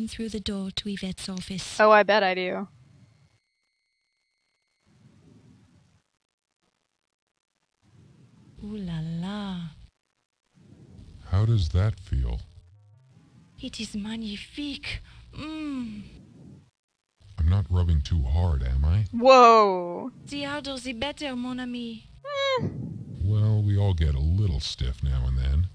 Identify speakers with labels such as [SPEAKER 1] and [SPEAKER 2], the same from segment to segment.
[SPEAKER 1] through the door to Yvette's office.
[SPEAKER 2] Oh, I bet I do.
[SPEAKER 1] Ooh la la.
[SPEAKER 3] How does that feel?
[SPEAKER 1] It is magnifique. Mmm.
[SPEAKER 3] I'm not rubbing too hard, am I?
[SPEAKER 2] Whoa!
[SPEAKER 1] The harder the better, mon ami.
[SPEAKER 3] Well, we all get a little stiff now and then.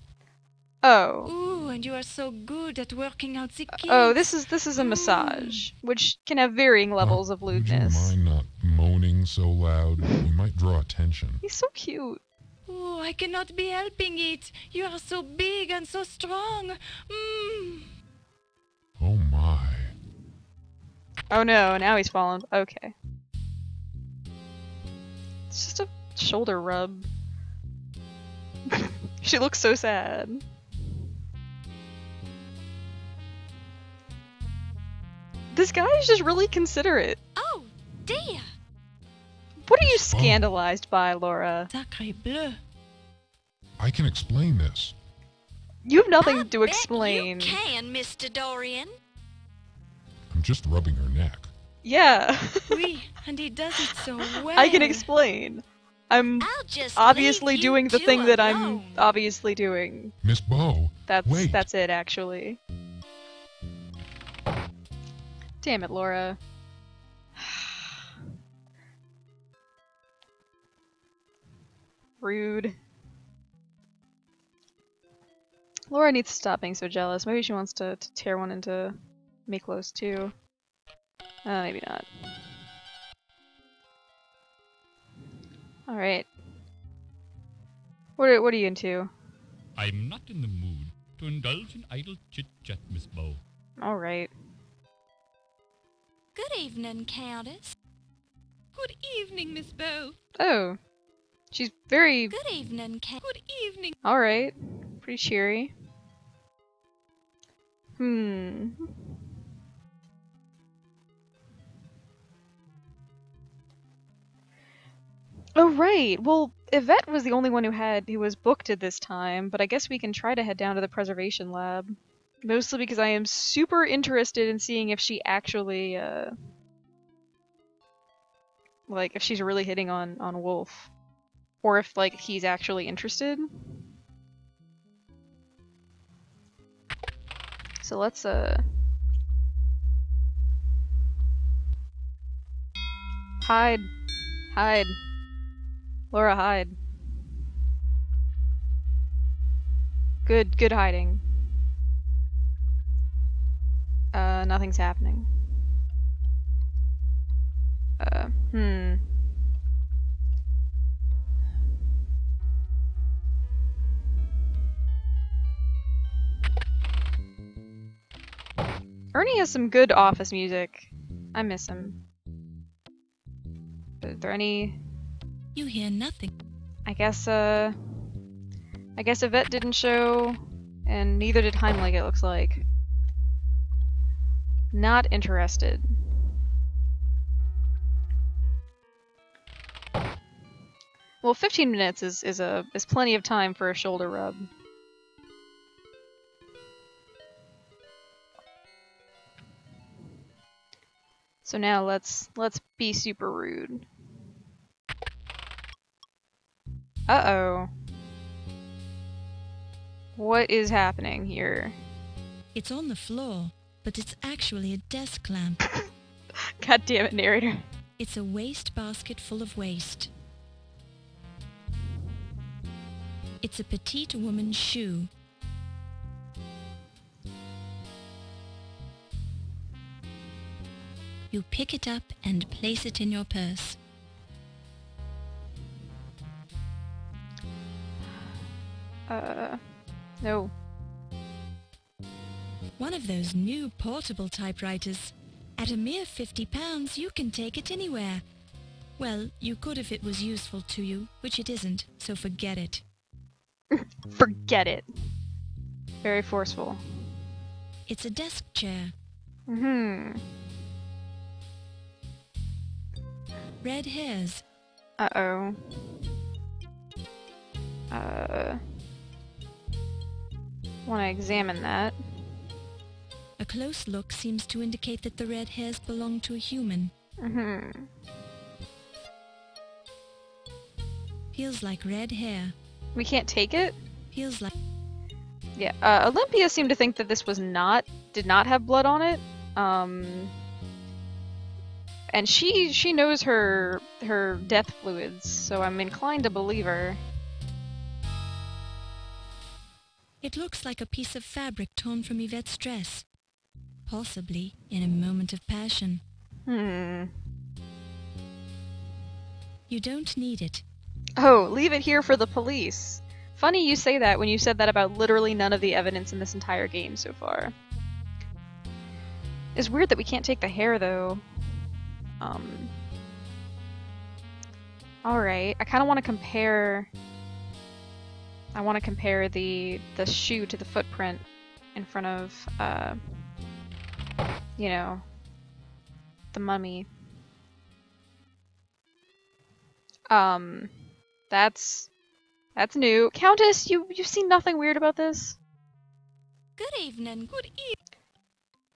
[SPEAKER 2] Oh.
[SPEAKER 1] Ooh, and you are so good at working out the kinks.
[SPEAKER 2] Oh, this is a massage, which can have varying levels of
[SPEAKER 3] Would
[SPEAKER 2] lewdness.
[SPEAKER 3] you mind not moaning so loud? We might draw attention.
[SPEAKER 2] He's so cute.
[SPEAKER 1] Oh, I cannot be helping it. You are so big and so strong. Mmm.
[SPEAKER 3] Oh my.
[SPEAKER 2] Oh no, now he's fallen. Okay. It's just a shoulder rub. She looks so sad. This guy is just really considerate.
[SPEAKER 1] Oh, dear.
[SPEAKER 2] What are you scandalized by, Laura?
[SPEAKER 1] Sacré bleu.
[SPEAKER 3] I can explain this.
[SPEAKER 2] You have nothing
[SPEAKER 1] I
[SPEAKER 2] to
[SPEAKER 1] bet
[SPEAKER 2] explain.
[SPEAKER 1] You can, Mr. Dorian.
[SPEAKER 3] I'm just rubbing her neck.
[SPEAKER 2] Yeah.
[SPEAKER 1] Oui, and he does it so well.
[SPEAKER 2] I can explain. I'm
[SPEAKER 1] I'll just
[SPEAKER 2] obviously
[SPEAKER 1] leave you
[SPEAKER 2] doing the
[SPEAKER 1] two
[SPEAKER 2] thing that I'm
[SPEAKER 1] alone.
[SPEAKER 2] obviously doing.
[SPEAKER 3] Miss Bow, wait.
[SPEAKER 2] That's it, actually. Damn it, Laura. Rude. Laura needs to stop being so jealous. Maybe she wants to tear one into Miklos too. Maybe not. Alright. What are you into?
[SPEAKER 4] I'm not in the mood to indulge in idle chit-chat, Miss Bow.
[SPEAKER 2] Alright.
[SPEAKER 1] Good evening, Countess. Good evening, Miss Bow.
[SPEAKER 2] Oh. She's very...
[SPEAKER 1] Good evening, Good evening.
[SPEAKER 2] Alright. Pretty cheery. Hmm. Oh, right. Well, Yvette was the only one who was booked at this time, but I guess we can try to head down to the preservation lab. Mostly because I am super interested in seeing if she actually, like, if she's really hitting on Wolf. Or if, like, he's actually interested. So let's, hide. Hide. Laura, hide. Good hiding. Nothing's happening. Ernie has some good office music. I miss him. Is there any...
[SPEAKER 1] You hear nothing.
[SPEAKER 2] I guess Yvette didn't show, and neither did Heimlich, it looks like. Not interested. Well, 15 minutes is plenty of time for a shoulder rub. So now let's be super rude. Uh-oh. What is happening here?
[SPEAKER 1] It's on the floor, but it's actually a desk lamp.
[SPEAKER 2] God damn it, narrator.
[SPEAKER 1] It's a waste basket full of waste. It's a petite woman's shoe. You pick it up and place it in your purse.
[SPEAKER 2] No.
[SPEAKER 1] One of those new portable typewriters. At a mere £50, you can take it anywhere. Well, you could if it was useful to you, which it isn't, so forget it.
[SPEAKER 2] Forget it. Very forceful.
[SPEAKER 1] It's a desk chair. Red hairs.
[SPEAKER 2] Uh-oh. Want to examine that.
[SPEAKER 1] A close look seems to indicate that the red hairs belong to a human.
[SPEAKER 2] Mm-hmm.
[SPEAKER 1] Feels like red hair.
[SPEAKER 2] We can't take it?
[SPEAKER 1] Feels like...
[SPEAKER 2] Yeah, Olympia seemed to think that this was did not have blood on it. And she knows her death fluids, so I'm inclined to believe her.
[SPEAKER 1] It looks like a piece of fabric torn from Yvette's dress. Possibly in a moment of passion. You don't need it.
[SPEAKER 2] Oh, leave it here for the police. Funny you say that when you said that about literally none of the evidence in this entire game so far. It's weird that we can't take the hair, though. Alright, I kind of want to compare... I want to compare the shoe to the footprint in front of, you know, the mummy. That's new. Countess, you've seen nothing weird about this?
[SPEAKER 1] Good evening, good evening.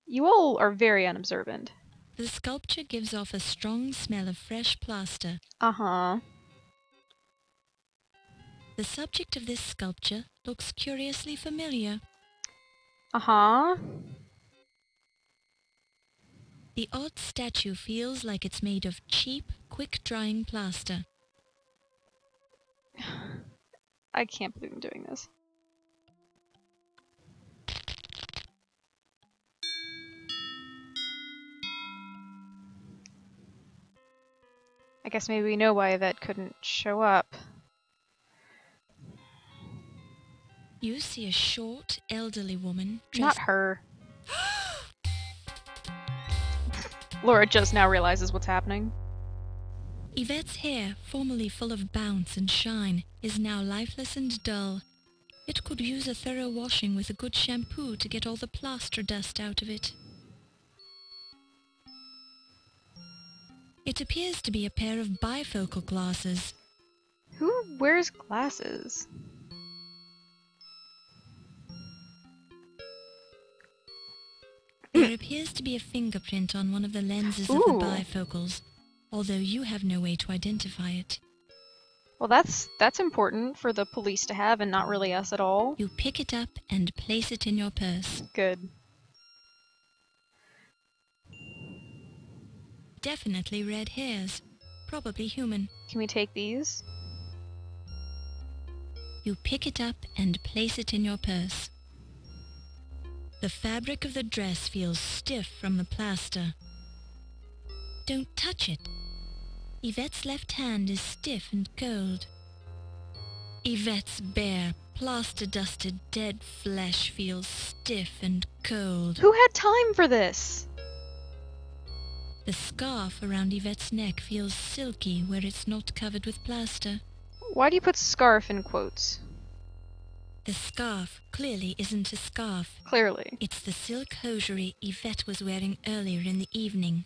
[SPEAKER 2] You all are very unobservant.
[SPEAKER 1] The sculpture gives off a strong smell of fresh plaster.
[SPEAKER 2] Uh-huh.
[SPEAKER 1] The subject of this sculpture looks curiously familiar.
[SPEAKER 2] Uh-huh.
[SPEAKER 1] The odd statue feels like it's made of cheap, quick-drying plaster.
[SPEAKER 2] I can't believe I'm doing this. I guess maybe we know why Yvette couldn't show up.
[SPEAKER 1] You see a short, elderly woman
[SPEAKER 2] Not
[SPEAKER 1] dressed...
[SPEAKER 2] her. Laura just now realizes what's happening.
[SPEAKER 1] Yvette's hair, formerly full of bounce and shine, is now lifeless and dull. It could use a thorough washing with a good shampoo to get all the plaster dust out of it. It appears to be a pair of bifocal glasses.
[SPEAKER 2] Who wears glasses?
[SPEAKER 1] There appears to be a fingerprint on one of the lenses of the bifocals, although you have no way to identify it.
[SPEAKER 2] Well, that's important for the police to have and not really us at all.
[SPEAKER 1] You pick it up and place it in your purse.
[SPEAKER 2] Good.
[SPEAKER 1] Definitely red hairs. Probably human.
[SPEAKER 2] Can we take these?
[SPEAKER 1] You pick it up and place it in your purse. The fabric of the dress feels stiff from the plaster. Don't touch it. Yvette's left hand is stiff and cold. Yvette's bare, plaster-dusted, dead flesh feels stiff and cold.
[SPEAKER 2] Who had time for this?
[SPEAKER 1] The scarf around Yvette's neck feels silky where it's not covered with plaster.
[SPEAKER 2] Why do you put scarf in quotes?
[SPEAKER 1] The scarf clearly isn't a scarf.
[SPEAKER 2] Clearly.
[SPEAKER 1] It's the silk hosiery Yvette was wearing earlier in the evening.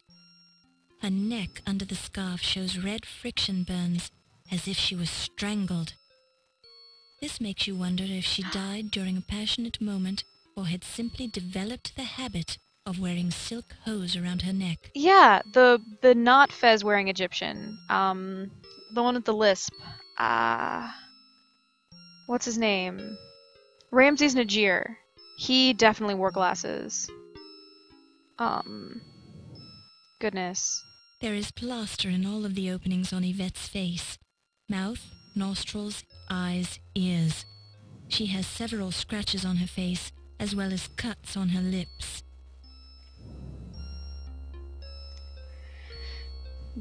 [SPEAKER 1] Her neck under the scarf shows red friction burns, as if she was strangled. This makes you wonder if she died during a passionate moment or had simply developed the habit of wearing silk hose around her neck.
[SPEAKER 2] Yeah, the not fez-wearing Egyptian. The one with the lisp. What's his name? Ramses Najir. He definitely wore glasses. Goodness.
[SPEAKER 1] There is plaster in all of the openings on Yvette's face. Mouth, nostrils, eyes, ears. She has several scratches on her face, as well as cuts on her lips.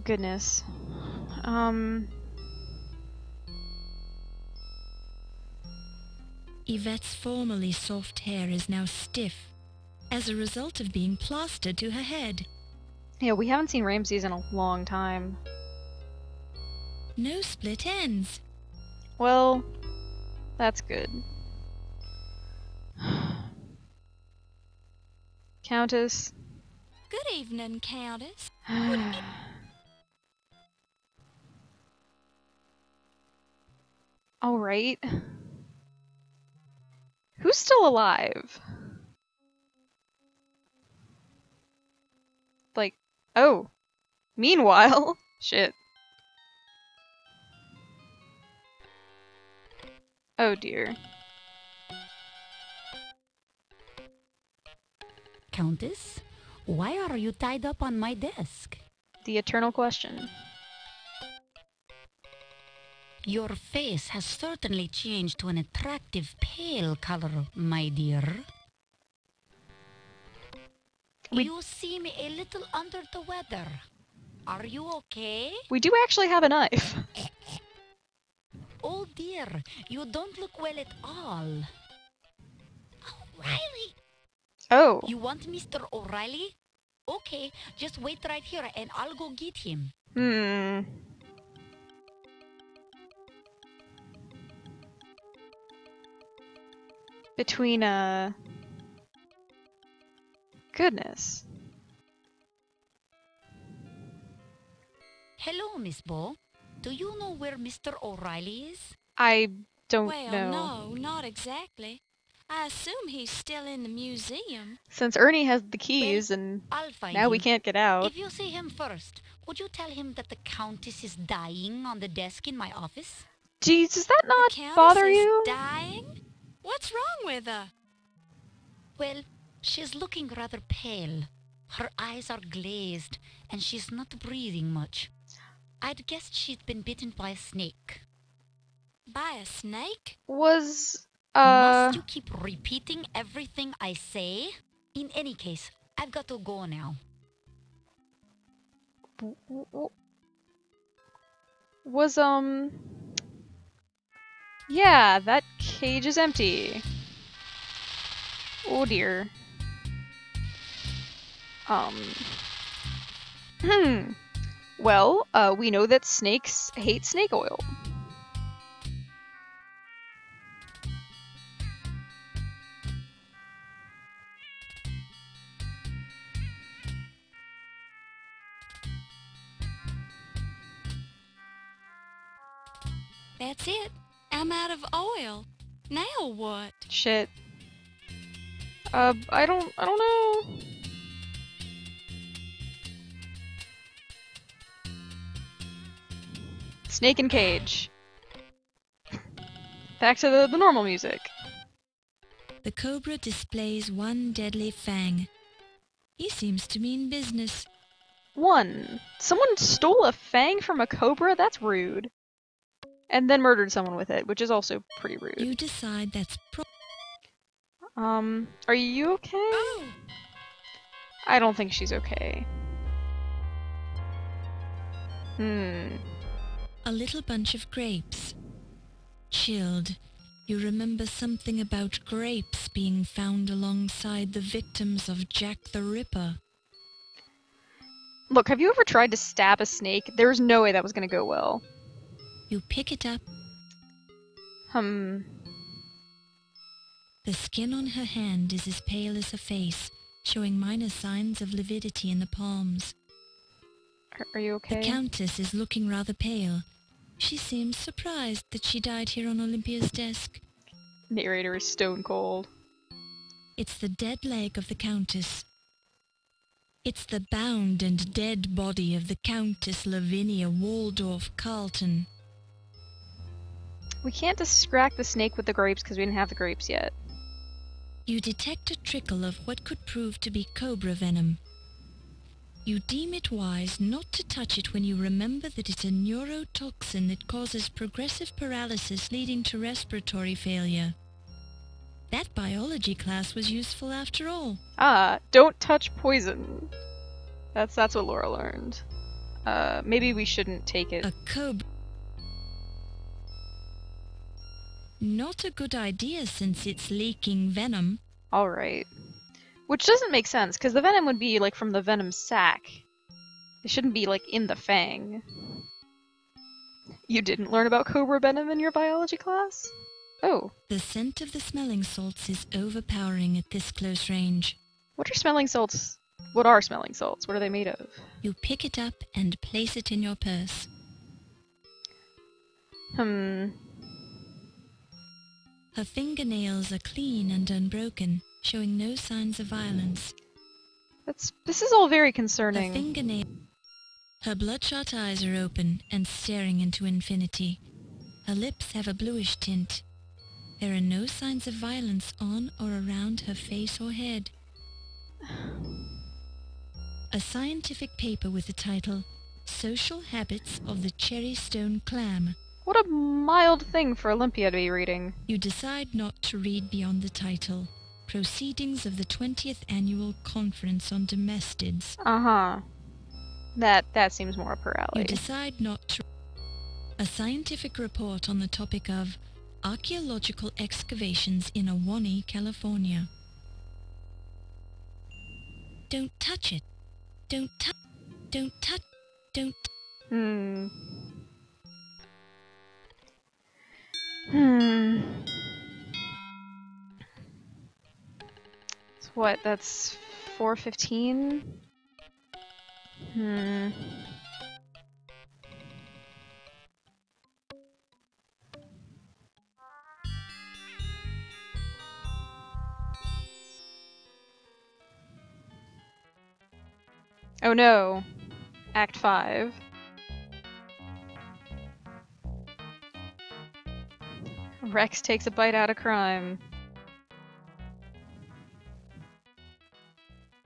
[SPEAKER 2] Goodness.
[SPEAKER 1] Yvette's formerly soft hair is now stiff, as a result of being plastered to her head.
[SPEAKER 2] Yeah, we haven't seen Ramses in a long time.
[SPEAKER 1] No split ends.
[SPEAKER 2] Well, that's good. Countess.
[SPEAKER 1] Good evening, Countess.
[SPEAKER 2] All right. Who's still alive? like, oh. Meanwhile, shit. Oh dear.
[SPEAKER 5] Countess, why are you tied up on my desk?
[SPEAKER 2] The eternal question.
[SPEAKER 5] Your face has certainly changed to an attractive pale color, my dear. You seem a little under the weather. Are you okay?
[SPEAKER 2] We do actually have a knife.
[SPEAKER 5] Oh dear, you don't look well at all. O'Reilly!
[SPEAKER 2] Oh.
[SPEAKER 5] You want Mr. O'Reilly? Okay, just wait right here and I'll go get him.
[SPEAKER 2] Between, goodness.
[SPEAKER 5] Hello, Miss Bo. Do you know where Mr. O'Reilly is?
[SPEAKER 2] I don't
[SPEAKER 1] Well,
[SPEAKER 2] know.
[SPEAKER 1] no, not exactly. I assume he's still in the museum.
[SPEAKER 2] Since Ernie has the keys and
[SPEAKER 5] I'll find
[SPEAKER 2] now
[SPEAKER 5] him.
[SPEAKER 2] we can't get out.
[SPEAKER 5] If you see him first, would you tell him that the Countess is dying on the desk in my office?
[SPEAKER 2] Jeez, does that
[SPEAKER 1] The
[SPEAKER 2] not
[SPEAKER 1] Countess
[SPEAKER 2] bother
[SPEAKER 1] is
[SPEAKER 2] you?
[SPEAKER 1] dying? What's wrong with her?
[SPEAKER 5] Well, she's looking rather pale. Her eyes are glazed, and she's not breathing much. I'd guessed she'd been bitten by a snake.
[SPEAKER 1] By a snake?
[SPEAKER 2] Was,
[SPEAKER 5] Must you keep repeating everything I say? In any case, I've got to go now.
[SPEAKER 2] was, yeah, that cage is empty. Oh dear. Well, we know that snakes hate snake oil.
[SPEAKER 1] That's it. I'm out of oil. Now what?
[SPEAKER 2] Shit. I don't know. Snake and cage. Back to the normal music.
[SPEAKER 1] The cobra displays one deadly fang. He seems to mean business.
[SPEAKER 2] One. Someone stole a fang from a cobra? That's rude. And then murdered someone with it, which is also pretty rude.
[SPEAKER 1] You decide that's
[SPEAKER 2] Are you okay?
[SPEAKER 1] Oh!
[SPEAKER 2] I don't think she's okay.
[SPEAKER 1] A little bunch of grapes. Chilled, you remember something about grapes being found alongside the victims of Jack the Ripper.
[SPEAKER 2] Look, have you ever tried to stab a snake? There's no way that was gonna go well.
[SPEAKER 1] You pick it up.
[SPEAKER 2] Hmm.
[SPEAKER 1] The skin on her hand is as pale as her face, showing minor signs of lividity in the palms.
[SPEAKER 2] Are you okay?
[SPEAKER 1] The Countess is looking rather pale. She seems surprised that she died here on Olympia's desk.
[SPEAKER 2] Narrator is stone cold.
[SPEAKER 1] It's the dead leg of the Countess. It's the bound and dead body of the Countess Lavinia Waldorf Carlton.
[SPEAKER 2] We can't distract the snake with the grapes because we didn't have the grapes yet.
[SPEAKER 1] You detect a trickle of what could prove to be cobra venom. You deem it wise not to touch it when you remember that it's a neurotoxin that causes progressive paralysis leading to respiratory failure. That biology class was useful after all.
[SPEAKER 2] Ah, don't touch poison. That's what Laura learned. Maybe we shouldn't take it.
[SPEAKER 1] A cobra. Not a good idea since it's leaking venom.
[SPEAKER 2] Alright. Which doesn't make sense, because the venom would be, like, from the venom sac. It shouldn't be, like, in the fang. You didn't learn about cobra venom in your biology class? Oh.
[SPEAKER 1] The scent of the smelling salts is overpowering at this close range.
[SPEAKER 2] What are smelling salts? What are smelling salts? What are they made of?
[SPEAKER 1] You pick it up and place it in your purse. Her fingernails are clean and unbroken, showing no signs of violence.
[SPEAKER 2] This is all very
[SPEAKER 1] Her
[SPEAKER 2] concerning.
[SPEAKER 1] fingernail. Her bloodshot eyes are open and staring into infinity. Her lips have a bluish tint. There are no signs of violence on or around her face or head. A scientific paper with the title, Social Habits of the Cherrystone Clam.
[SPEAKER 2] What a mild thing for Olympia to be reading.
[SPEAKER 1] You decide not to read beyond the title, Proceedings of the 20th Annual Conference on Domestids.
[SPEAKER 2] Uh-huh. That seems more up her alley.
[SPEAKER 1] You decide not to... A scientific report on the topic of archaeological excavations in Ahwahnee, California. Don't touch it. Don't touch. Don't touch. Don't.
[SPEAKER 2] Hmm. So what, that's 4:15? Oh no. Act 5. Rex takes a bite out of crime.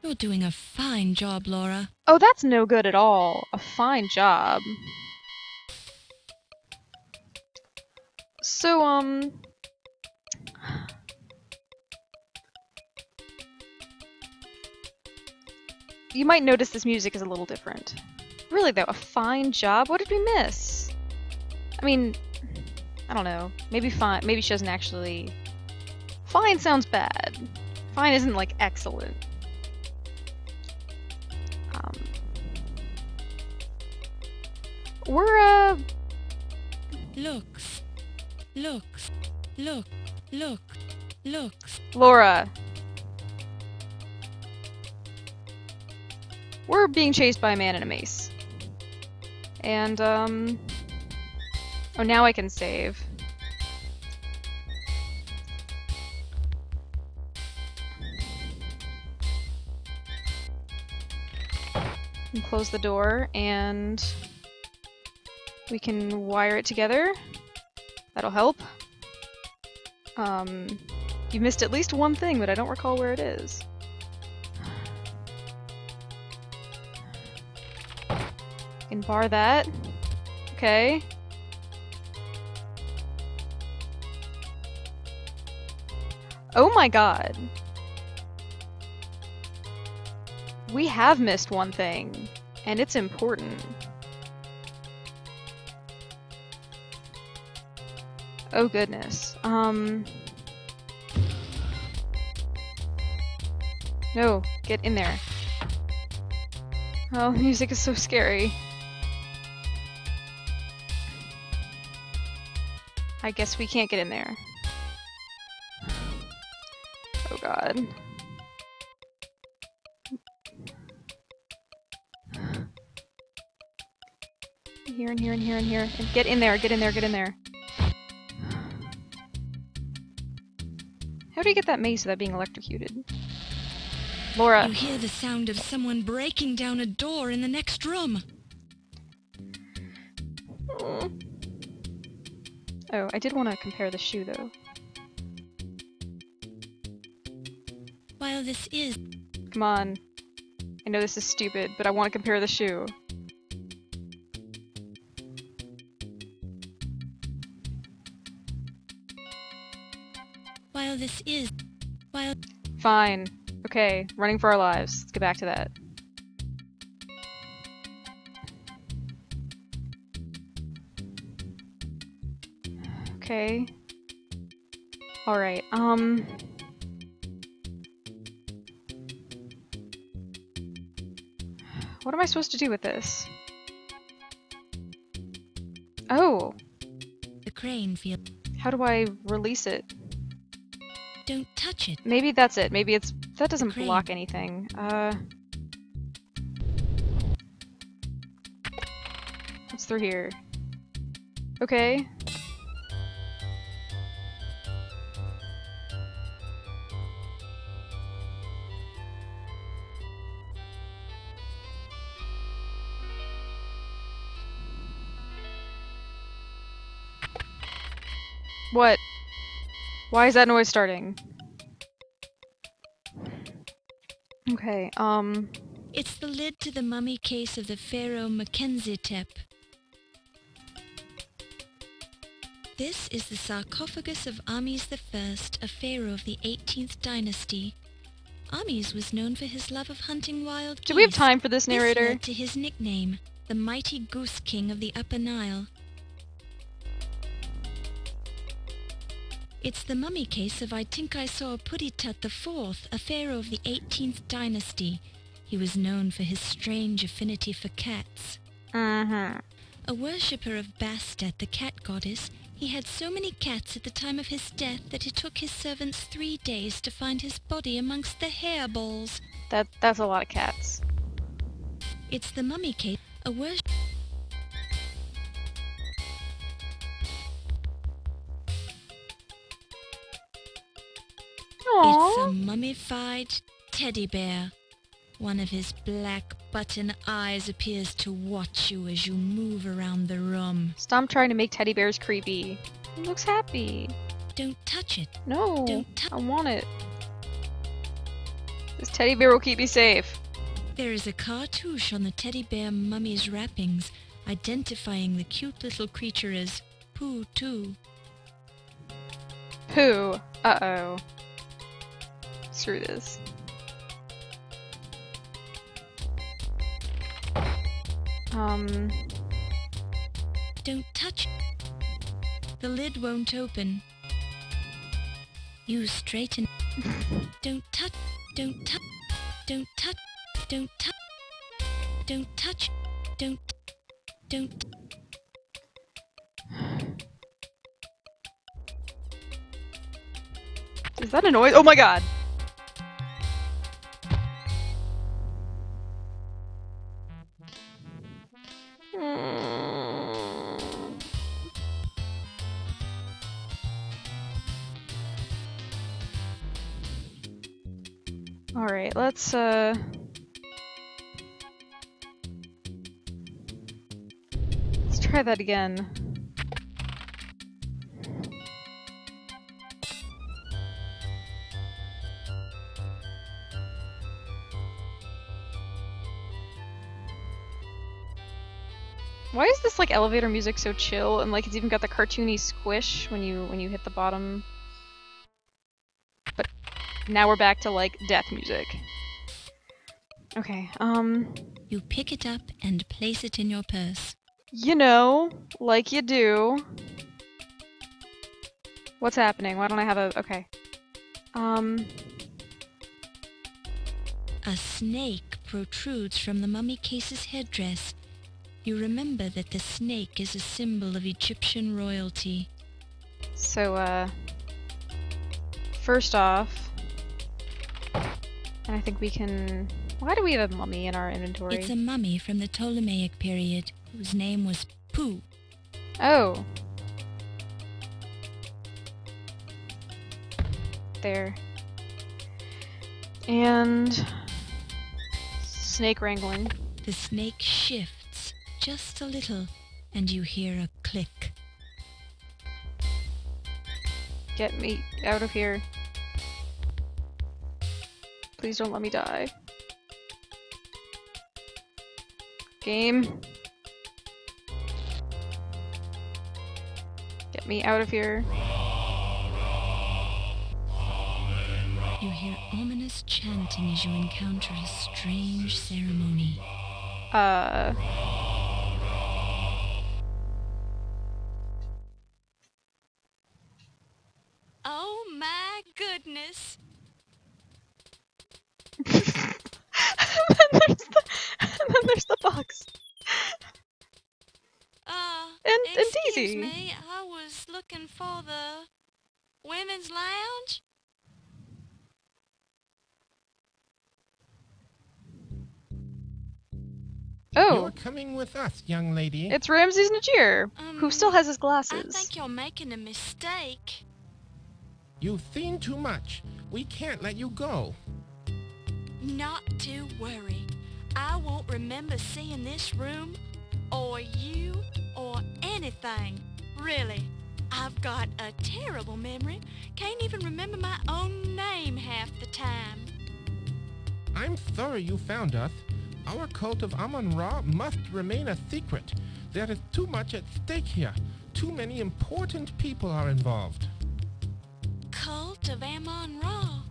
[SPEAKER 1] You're doing a fine job, Laura.
[SPEAKER 2] Oh, that's no good at all. A fine job. So, you might notice this music is a little different. Really though, a fine job? What did we miss? I mean, I don't know. Maybe fine. Maybe she doesn't actually... Fine sounds bad. Fine isn't, like, excellent. We're,
[SPEAKER 1] Looks. Looks. Looks.
[SPEAKER 2] Laura. We're being chased by a man in a mace. And, oh, now I can save. And close the door, and we can wire it together. That'll help. You missed at least one thing, but I don't recall where it is. Can bar that. Okay. Oh my god. We have missed one thing, and it's important. Oh goodness. No, get in there. Oh, music is so scary. I guess we can't get in there. Oh god. Here and here and here and here. And get in there, get in there, get in there. How do you get that mace without being electrocuted? Laura.
[SPEAKER 1] You hear the sound of someone breaking down a door in the next room.
[SPEAKER 2] Oh, I did want to compare the shoe, though.
[SPEAKER 1] While this is...
[SPEAKER 2] Come on. I know this is stupid, but I want to compare the shoe.
[SPEAKER 1] While this is... While...
[SPEAKER 2] Fine. Okay, running for our lives. Let's get back to that. Okay. Alright, what am I supposed to do with this? Oh!
[SPEAKER 1] The crane field.
[SPEAKER 2] How do I release it?
[SPEAKER 1] Don't touch it.
[SPEAKER 2] Maybe that's it. Maybe it's... That doesn't
[SPEAKER 1] Crane.
[SPEAKER 2] block anything. What's through here? Okay. What? Why is that noise starting? Okay,
[SPEAKER 1] It's the lid to the mummy case of the pharaoh Mekenzitep. This is the sarcophagus of Ames I, a pharaoh of the 18th dynasty. Ames was known for his love of hunting wild geese.
[SPEAKER 2] do we have time for this narrator?
[SPEAKER 1] This led to his nickname, the Mighty Goose King of the Upper Nile. It's the mummy case of Atinkaisor-Puditut IV, a pharaoh of the 18th dynasty. He was known for his strange affinity for cats.
[SPEAKER 2] Mm-hmm.
[SPEAKER 1] A worshipper of Bastet, the cat goddess, he had so many cats at the time of his death that it took his servants 3 days to find his body amongst the hairballs.
[SPEAKER 2] That's a lot of cats.
[SPEAKER 1] It's the mummy case, a worship... It's a
[SPEAKER 2] Aww.
[SPEAKER 1] mummified teddy bear. One of his black button eyes appears to watch you as you move around the room.
[SPEAKER 2] Stop trying to make teddy bears creepy. He looks happy.
[SPEAKER 1] Don't touch it.
[SPEAKER 2] No,
[SPEAKER 1] Don't
[SPEAKER 2] I want it. This teddy bear will keep me safe.
[SPEAKER 1] There is a cartouche on the teddy bear mummy's wrappings, identifying the cute little creature as Pooh too.
[SPEAKER 2] Pooh. Uh-oh. Screw this.
[SPEAKER 1] Don't touch it. The lid won't open. You straighten. Don't touch. Don't touch. Don't touch. Don't touch. Don't touch. Don't.
[SPEAKER 2] Is that a noise? Oh my god! Alright, let's try that again. Why is this like elevator music so chill and like it's even got the cartoony squish when you hit the bottom? But now we're back to like death music. Okay,
[SPEAKER 1] You pick it up and place it in your purse.
[SPEAKER 2] you know, like you do. What's happening? Why don't I have a okay.
[SPEAKER 1] A snake protrudes from the mummy case's headdress. You remember that the snake is a symbol of Egyptian royalty.
[SPEAKER 2] So, first off, and I think we can... Why do we have a mummy in our inventory?
[SPEAKER 1] It's a mummy from the Ptolemaic period, whose name was Pooh.
[SPEAKER 2] Oh. There. And... snake wrangling.
[SPEAKER 1] The snake shifts just a little, and you hear a click.
[SPEAKER 2] Get me out of here. Please don't let me die. Game. Get me out of here.
[SPEAKER 1] You hear ominous chanting as you encounter a strange ceremony. Oh my goodness!
[SPEAKER 2] and then there's the box. And
[SPEAKER 1] excuse
[SPEAKER 2] Daisy.
[SPEAKER 1] me, I was looking for the women's lounge.
[SPEAKER 2] Oh,
[SPEAKER 6] You're coming with us, young lady.
[SPEAKER 2] it's Ramses Najir, who still has his glasses.
[SPEAKER 1] I think you're making a mistake.
[SPEAKER 6] You've seen too much. We can't let you go.
[SPEAKER 1] Not to worry. I won't remember seeing this room, or you, or anything, really. I've got a terrible memory. Can't even remember my own name half the time.
[SPEAKER 6] I'm sorry you found us. Our cult of Amon-Ra must remain a secret. There is too much at stake here. Too many important people are involved.
[SPEAKER 1] Cult of Amon-Ra?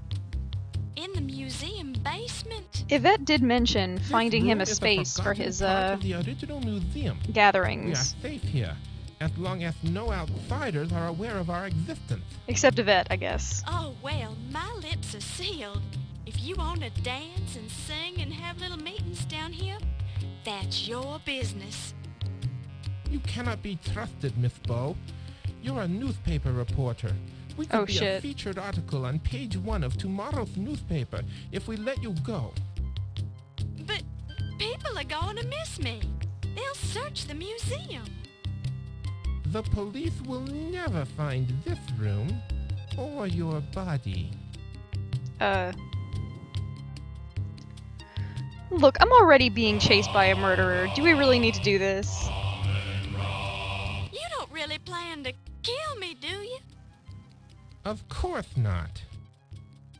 [SPEAKER 1] In the museum basement?
[SPEAKER 2] Yvette did mention finding
[SPEAKER 6] This
[SPEAKER 2] him
[SPEAKER 6] room
[SPEAKER 2] a
[SPEAKER 6] is
[SPEAKER 2] space for
[SPEAKER 6] forgotten
[SPEAKER 2] his
[SPEAKER 6] part of the original museum. We are
[SPEAKER 2] gatherings.
[SPEAKER 6] safe here, as long as no outsiders are aware of our existence.
[SPEAKER 2] Except Yvette, I guess.
[SPEAKER 1] Oh, well, my lips are sealed. If you want to dance and sing and have little meetings down here, that's your business.
[SPEAKER 6] You cannot be trusted, Miss Bow. You're a newspaper reporter. We could
[SPEAKER 2] Oh,
[SPEAKER 6] be a
[SPEAKER 2] shit.
[SPEAKER 6] featured article on page 1 of tomorrow's newspaper if we let you go.
[SPEAKER 1] But people are going to miss me. They'll search the museum.
[SPEAKER 6] The police will never find this room or your body.
[SPEAKER 2] Look, I'm already being chased by a murderer. Do we really need to do this?
[SPEAKER 1] You don't really plan to kill me, do you?
[SPEAKER 6] Of course not.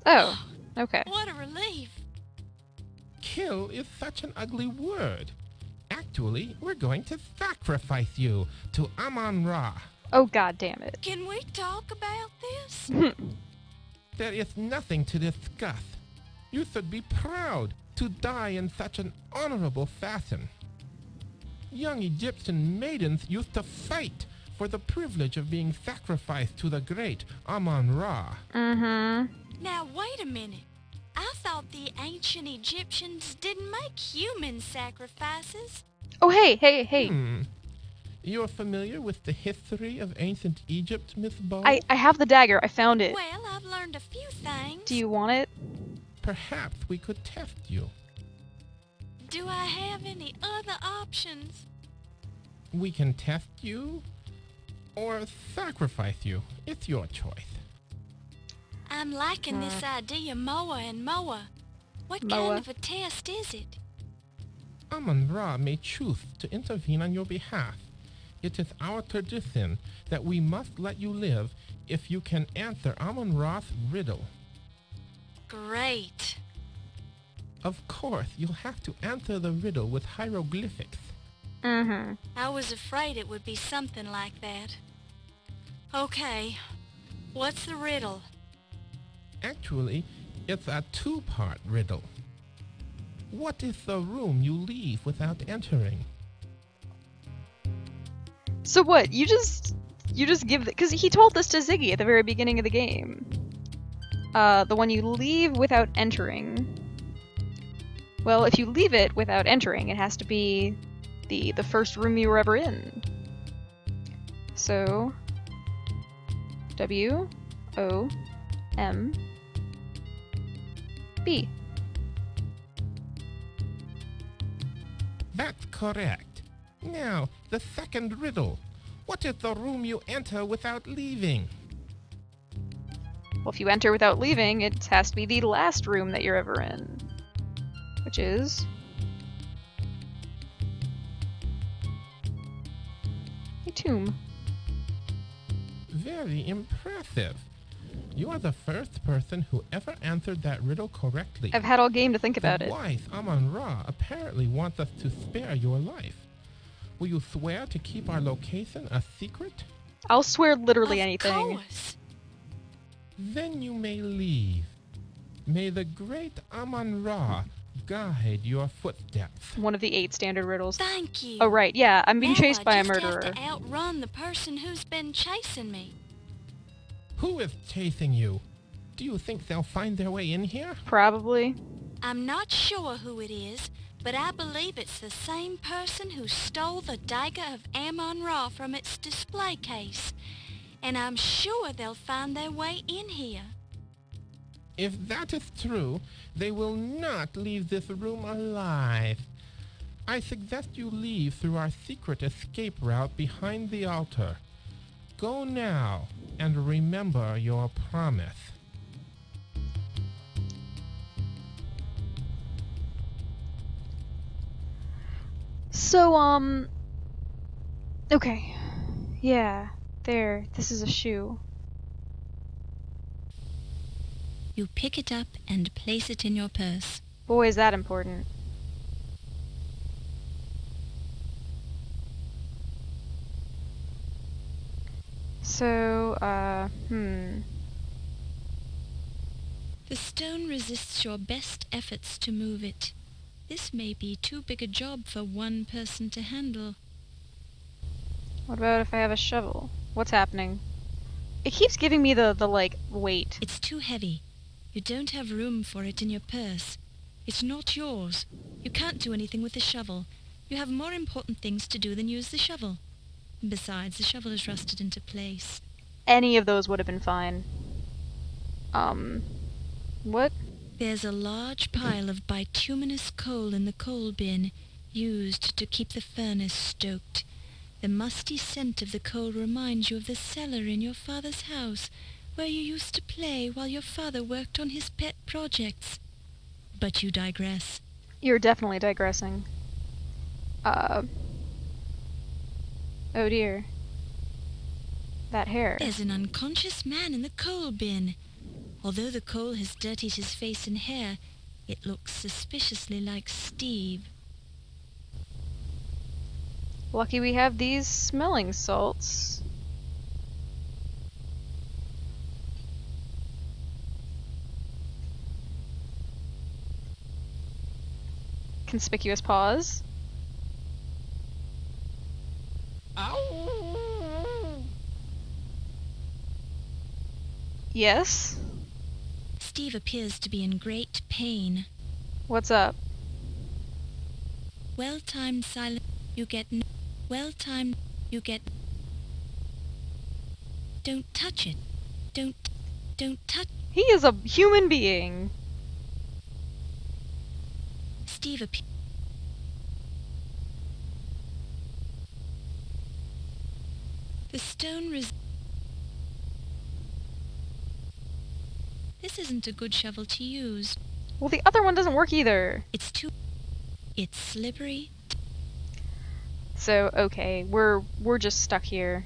[SPEAKER 2] Oh, okay.
[SPEAKER 1] What a relief.
[SPEAKER 6] Kill is such an ugly word. Actually, we're going to sacrifice you to Amon-Ra.
[SPEAKER 2] Oh, god damn it.
[SPEAKER 1] Can we talk about this?
[SPEAKER 6] There is nothing to discuss. You should be proud to die in such an honorable fashion. Young Egyptian maidens used to fight for the privilege of being sacrificed to the great Amon-Ra.
[SPEAKER 2] Mm-hmm.
[SPEAKER 1] Now, wait a minute. I thought the ancient Egyptians didn't make human sacrifices.
[SPEAKER 2] Oh, hey.
[SPEAKER 6] You're familiar with the history of ancient Egypt, Miss Bow?
[SPEAKER 2] I have the dagger. I found it.
[SPEAKER 1] Well, I've learned a few things.
[SPEAKER 2] Do you want it?
[SPEAKER 6] Perhaps we could test you.
[SPEAKER 1] Do I have any other options?
[SPEAKER 6] We can test you or sacrifice you. It's your choice.
[SPEAKER 1] I'm liking this idea more and more. What
[SPEAKER 2] Moa.
[SPEAKER 1] kind of a test is it?
[SPEAKER 6] Amon-Ra may choose to intervene on your behalf. It is our tradition that we must let you live if you can answer Amon-Ra's riddle.
[SPEAKER 1] Great.
[SPEAKER 6] Of course, you'll have to answer the riddle with hieroglyphics.
[SPEAKER 2] Mm-hmm.
[SPEAKER 1] I was afraid it would be something like that. Okay. What's the riddle?
[SPEAKER 6] Actually, it's a two-part riddle. What is the room you leave without entering?
[SPEAKER 2] So what? You just give because he told this to Ziggy at the very beginning of the game. The one you leave without entering. Well, if you leave it without entering, it has to be the first room you were ever in. So W O M B.
[SPEAKER 6] That's correct. Now, the second riddle. What is the room you enter without leaving?
[SPEAKER 2] Well, if you enter without leaving, it has to be the last room that you're ever in. Which is a tomb.
[SPEAKER 6] Very impressive. You are the first person who ever answered that riddle correctly.
[SPEAKER 2] I've had all game to think about
[SPEAKER 6] The
[SPEAKER 2] it.
[SPEAKER 6] wise Amon-Ra apparently wants us to spare your life. Will you swear to keep our location a secret?
[SPEAKER 2] I'll swear literally
[SPEAKER 1] Of
[SPEAKER 2] anything.
[SPEAKER 1] course.
[SPEAKER 6] Then you may leave. May the great Amon-Ra guide your footsteps.
[SPEAKER 2] One of the 8 standard riddles.
[SPEAKER 1] Thank you.
[SPEAKER 2] Oh right, yeah, I'm being
[SPEAKER 1] Now
[SPEAKER 2] chased
[SPEAKER 1] I
[SPEAKER 2] by a
[SPEAKER 1] just
[SPEAKER 2] murderer.
[SPEAKER 1] have to outrun the person who's been chasing me.
[SPEAKER 6] Who is chasing you? Do you think they'll find their way in here?
[SPEAKER 2] Probably.
[SPEAKER 1] I'm not sure who it is, but I believe it's the same person who stole the dagger of Amon-Ra from its display case. And I'm sure they'll find their way in here.
[SPEAKER 6] If that is true, they will not leave this room alive. I suggest you leave through our secret escape route behind the altar. Go now, and remember your promise.
[SPEAKER 2] So, okay. Yeah. There, this is a shoe.
[SPEAKER 1] You pick it up and place it in your purse.
[SPEAKER 2] Boy, is that important. So,
[SPEAKER 1] The stone resists your best efforts to move it. This may be too big a job for one person to handle.
[SPEAKER 2] What about if I have a shovel? What's happening? It keeps giving me the like, weight.
[SPEAKER 1] It's too heavy. You don't have room for it in your purse. It's not yours. You can't do anything with the shovel. You have more important things to do than use the shovel. Besides, the shovel is rusted into place.
[SPEAKER 2] Any of those would have been fine. What?
[SPEAKER 1] There's a large pile of bituminous coal in the coal bin, used to keep the furnace stoked. The musty scent of the coal reminds you of the cellar in your father's house, where you used to play while your father worked on his pet projects. But you digress.
[SPEAKER 2] You're definitely digressing. Oh dear. That hair.
[SPEAKER 1] There's an unconscious man in the coal bin. Although the coal has dirtied his face and hair, it looks suspiciously like Steve.
[SPEAKER 2] Lucky we have these smelling salts. Conspicuous pause.
[SPEAKER 6] Ow!
[SPEAKER 2] Yes?
[SPEAKER 1] Steve appears to be in great pain.
[SPEAKER 2] What's up?
[SPEAKER 1] Well-timed silence. You get well-timed. You get. Don't touch it. Don't touch.
[SPEAKER 2] He is a human being.
[SPEAKER 1] Steve appears. The stone This isn't a good shovel to use.
[SPEAKER 2] Well, the other one doesn't work either.
[SPEAKER 1] It's slippery.
[SPEAKER 2] So, okay, we're just stuck here.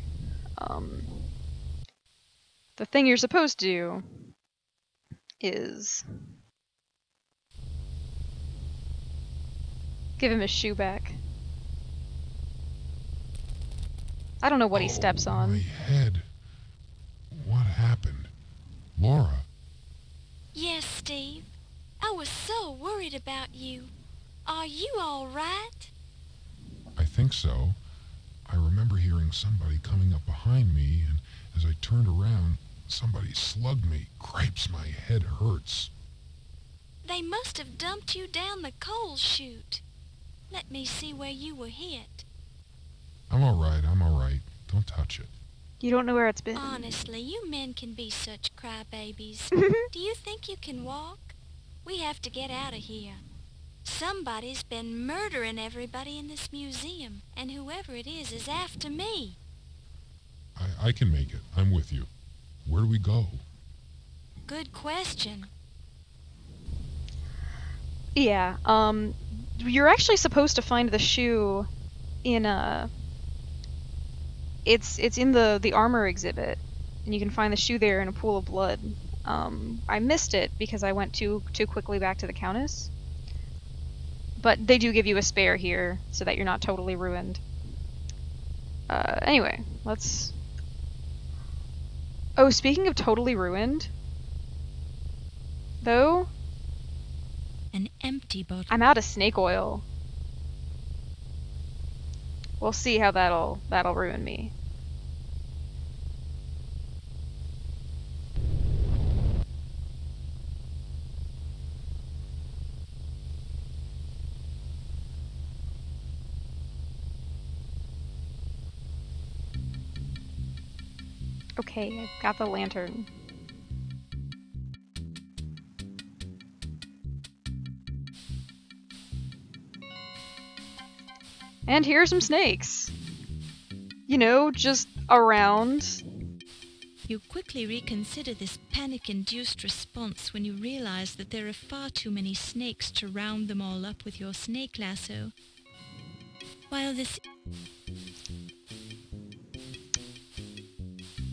[SPEAKER 2] The thing you're supposed to do is give him his shoe back. I don't know what he steps
[SPEAKER 3] My
[SPEAKER 2] on.
[SPEAKER 3] head. What happened? Laura,
[SPEAKER 1] Yes, Steve. I was so worried about you. Are you all right?
[SPEAKER 3] I think so. I remember hearing somebody coming up behind me, and as I turned around, somebody slugged me. Cripes, my head hurts.
[SPEAKER 1] They must have dumped you down the coal chute. Let me see where you were hit.
[SPEAKER 3] I'm all right. Don't touch it.
[SPEAKER 2] You don't know where it's been.
[SPEAKER 1] Honestly, you men can be such crybabies. Do you think you can walk? We have to get out of here. Somebody's been murdering everybody in this museum, and whoever it is after me.
[SPEAKER 3] I can make it. I'm with you. Where do we go?
[SPEAKER 1] Good question.
[SPEAKER 2] Yeah, you're actually supposed to find the shoe in it's in the armor exhibit, and you can find the shoe there in a pool of blood. I missed it because I went too quickly back to the Countess. But they do give you a spare here, so that you're not totally ruined. Anyway, let's... Oh, speaking of totally ruined, though,
[SPEAKER 1] An empty bottle.
[SPEAKER 2] I'm out of snake oil. We'll see how that'll ruin me. Okay, I've got the lantern. And here are some snakes. You know, just around.
[SPEAKER 1] You quickly reconsider this panic-induced response when you realize that there are far too many snakes to round them all up with your snake lasso. While this...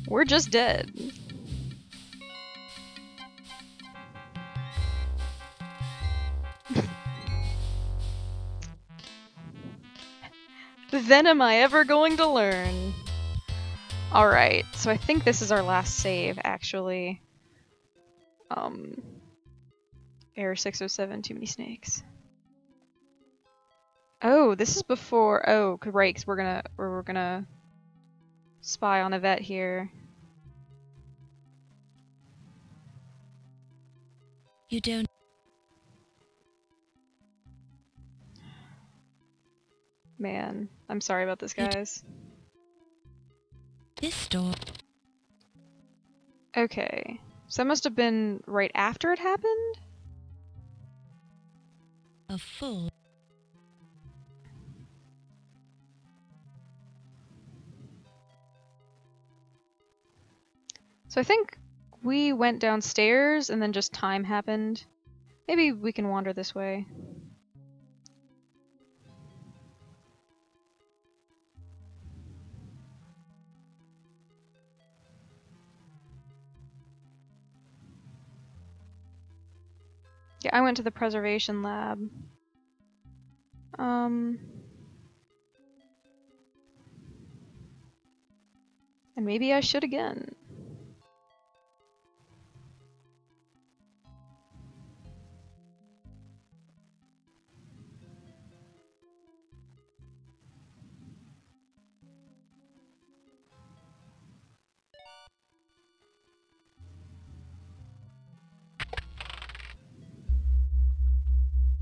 [SPEAKER 2] We're just dead. Then am I ever going to learn? Alright, so I think this is our last save, actually. Error 607, too many snakes. Oh, this is before. Oh, right, because we're gonna spy on Yvette here.
[SPEAKER 1] You don't.
[SPEAKER 2] Man, I'm sorry about this, guys.
[SPEAKER 1] This door.
[SPEAKER 2] Okay, so that must have been right after it happened?
[SPEAKER 1] A full.
[SPEAKER 2] So I think we went downstairs and then just time happened. Maybe we can wander this way. Yeah, I went to the preservation lab. And maybe I should again.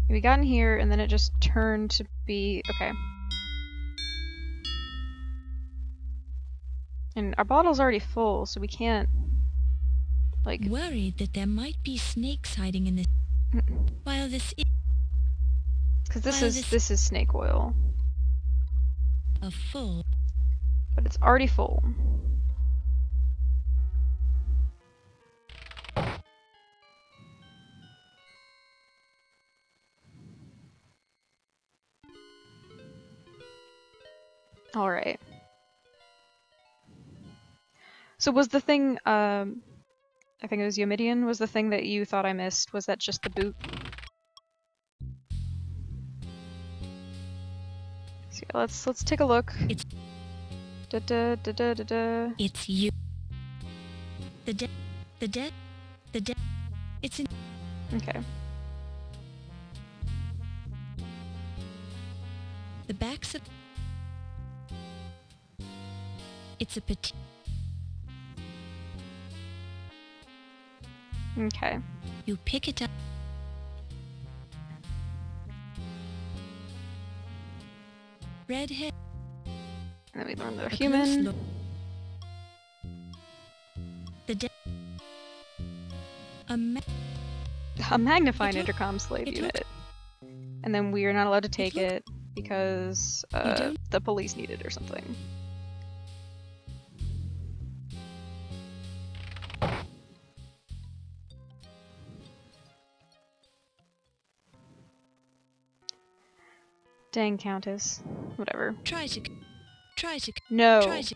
[SPEAKER 2] We got in here and then it just turned to be okay. And our bottle's already full, so we can't like
[SPEAKER 1] Worried that there might be snakes hiding in this. While this is
[SPEAKER 2] because
[SPEAKER 1] Well,
[SPEAKER 2] this is snake oil,
[SPEAKER 1] a full.
[SPEAKER 2] but it's already full. All right. So was the thing, I think it was Yomidian, was the thing that you thought I missed? Was that just the boot? So yeah, let's take a look.
[SPEAKER 1] It's
[SPEAKER 2] Da da da da da da.
[SPEAKER 1] It's you. The dead. The dead. The dead. It's in.
[SPEAKER 2] Okay.
[SPEAKER 1] The backs of. It's a petit.
[SPEAKER 2] Okay.
[SPEAKER 1] You pick it up. Red head.
[SPEAKER 2] And then we learn they're
[SPEAKER 1] A close
[SPEAKER 2] human.
[SPEAKER 1] look. The dead.
[SPEAKER 2] A magnifying
[SPEAKER 1] It look-
[SPEAKER 2] intercom slave
[SPEAKER 1] it
[SPEAKER 2] unit. And then we are not allowed to take
[SPEAKER 1] look-
[SPEAKER 2] it because
[SPEAKER 1] don't-
[SPEAKER 2] the police need it or something. Dang, Countess. Whatever.
[SPEAKER 1] Try to.
[SPEAKER 2] No.
[SPEAKER 1] Try to.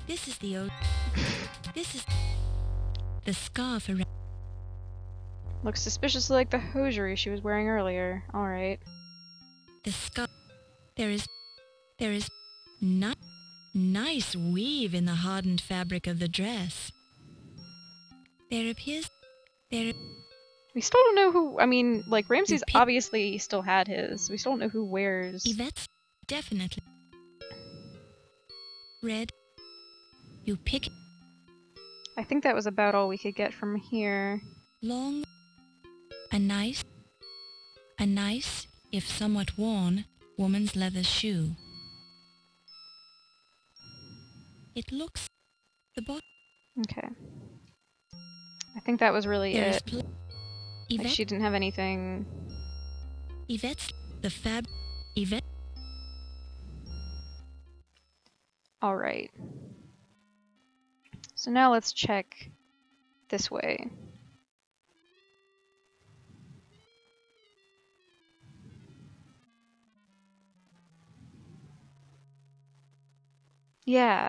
[SPEAKER 1] This is the old. This is the scarf around.
[SPEAKER 2] Looks suspiciously like the hosiery she was wearing earlier. Alright.
[SPEAKER 1] The scarf. There is nice weave in the hardened fabric of the dress. There appears.
[SPEAKER 2] We still don't know who. I mean, like, Ramses
[SPEAKER 1] pick-
[SPEAKER 2] obviously still had his. We still don't know who wears.
[SPEAKER 1] Yvette's definitely. Red. You pick
[SPEAKER 2] I think that was about all we could get from here.
[SPEAKER 1] long. A nice, if somewhat worn, woman's leather shoe. It looks. The bot.
[SPEAKER 2] Okay. I think that was really
[SPEAKER 1] There is
[SPEAKER 2] it. Like,
[SPEAKER 1] Yvette.
[SPEAKER 2] she didn't have anything.
[SPEAKER 1] Yvette's the fab. Yvette.
[SPEAKER 2] Alright. So now let's check this way. Yeah.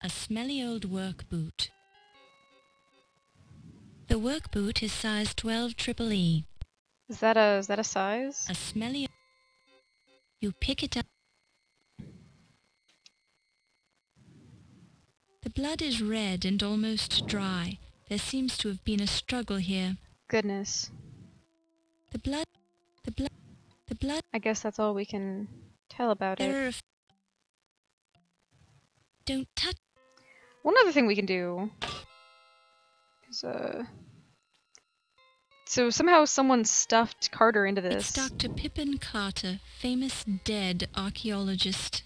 [SPEAKER 1] A smelly old work boot. The work boot is size 12 triple E.
[SPEAKER 2] Is that a size?
[SPEAKER 1] A smelly... You pick it up. The blood is red and almost dry. There seems to have been a struggle here.
[SPEAKER 2] Goodness.
[SPEAKER 1] The blood...
[SPEAKER 2] I guess that's all we can tell about it.
[SPEAKER 1] There are... Don't touch...
[SPEAKER 2] One other thing we can do is, so somehow someone stuffed Carter into
[SPEAKER 1] It's
[SPEAKER 2] this.
[SPEAKER 1] Dr. Pippin Carter, famous dead archaeologist.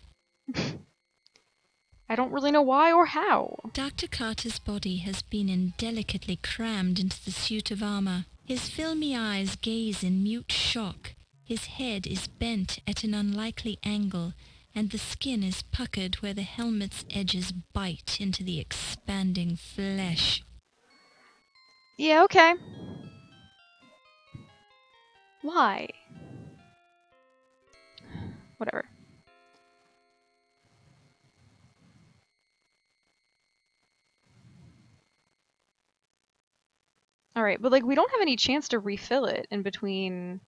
[SPEAKER 2] I don't really know why or how.
[SPEAKER 1] Dr. Carter's body has been indelicately crammed into the suit of armor. His filmy eyes gaze in mute shock. His head is bent at an unlikely angle, and the skin is puckered where the helmet's edges bite into the expanding flesh.
[SPEAKER 2] Yeah, okay. Why? Whatever. Alright, but like we don't have any chance to refill it in between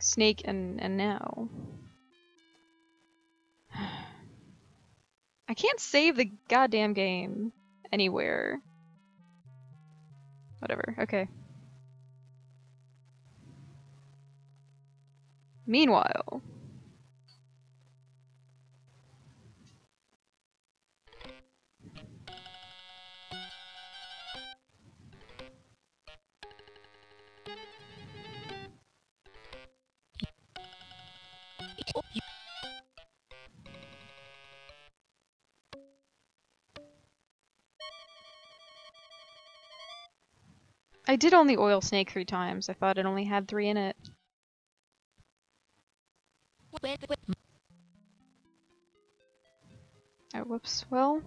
[SPEAKER 2] Snake and now. I can't save the goddamn game anywhere. Whatever, okay. Meanwhile... I did only oil Snake 3 times. I thought it only had 3 in it. Oh, whoops. Well...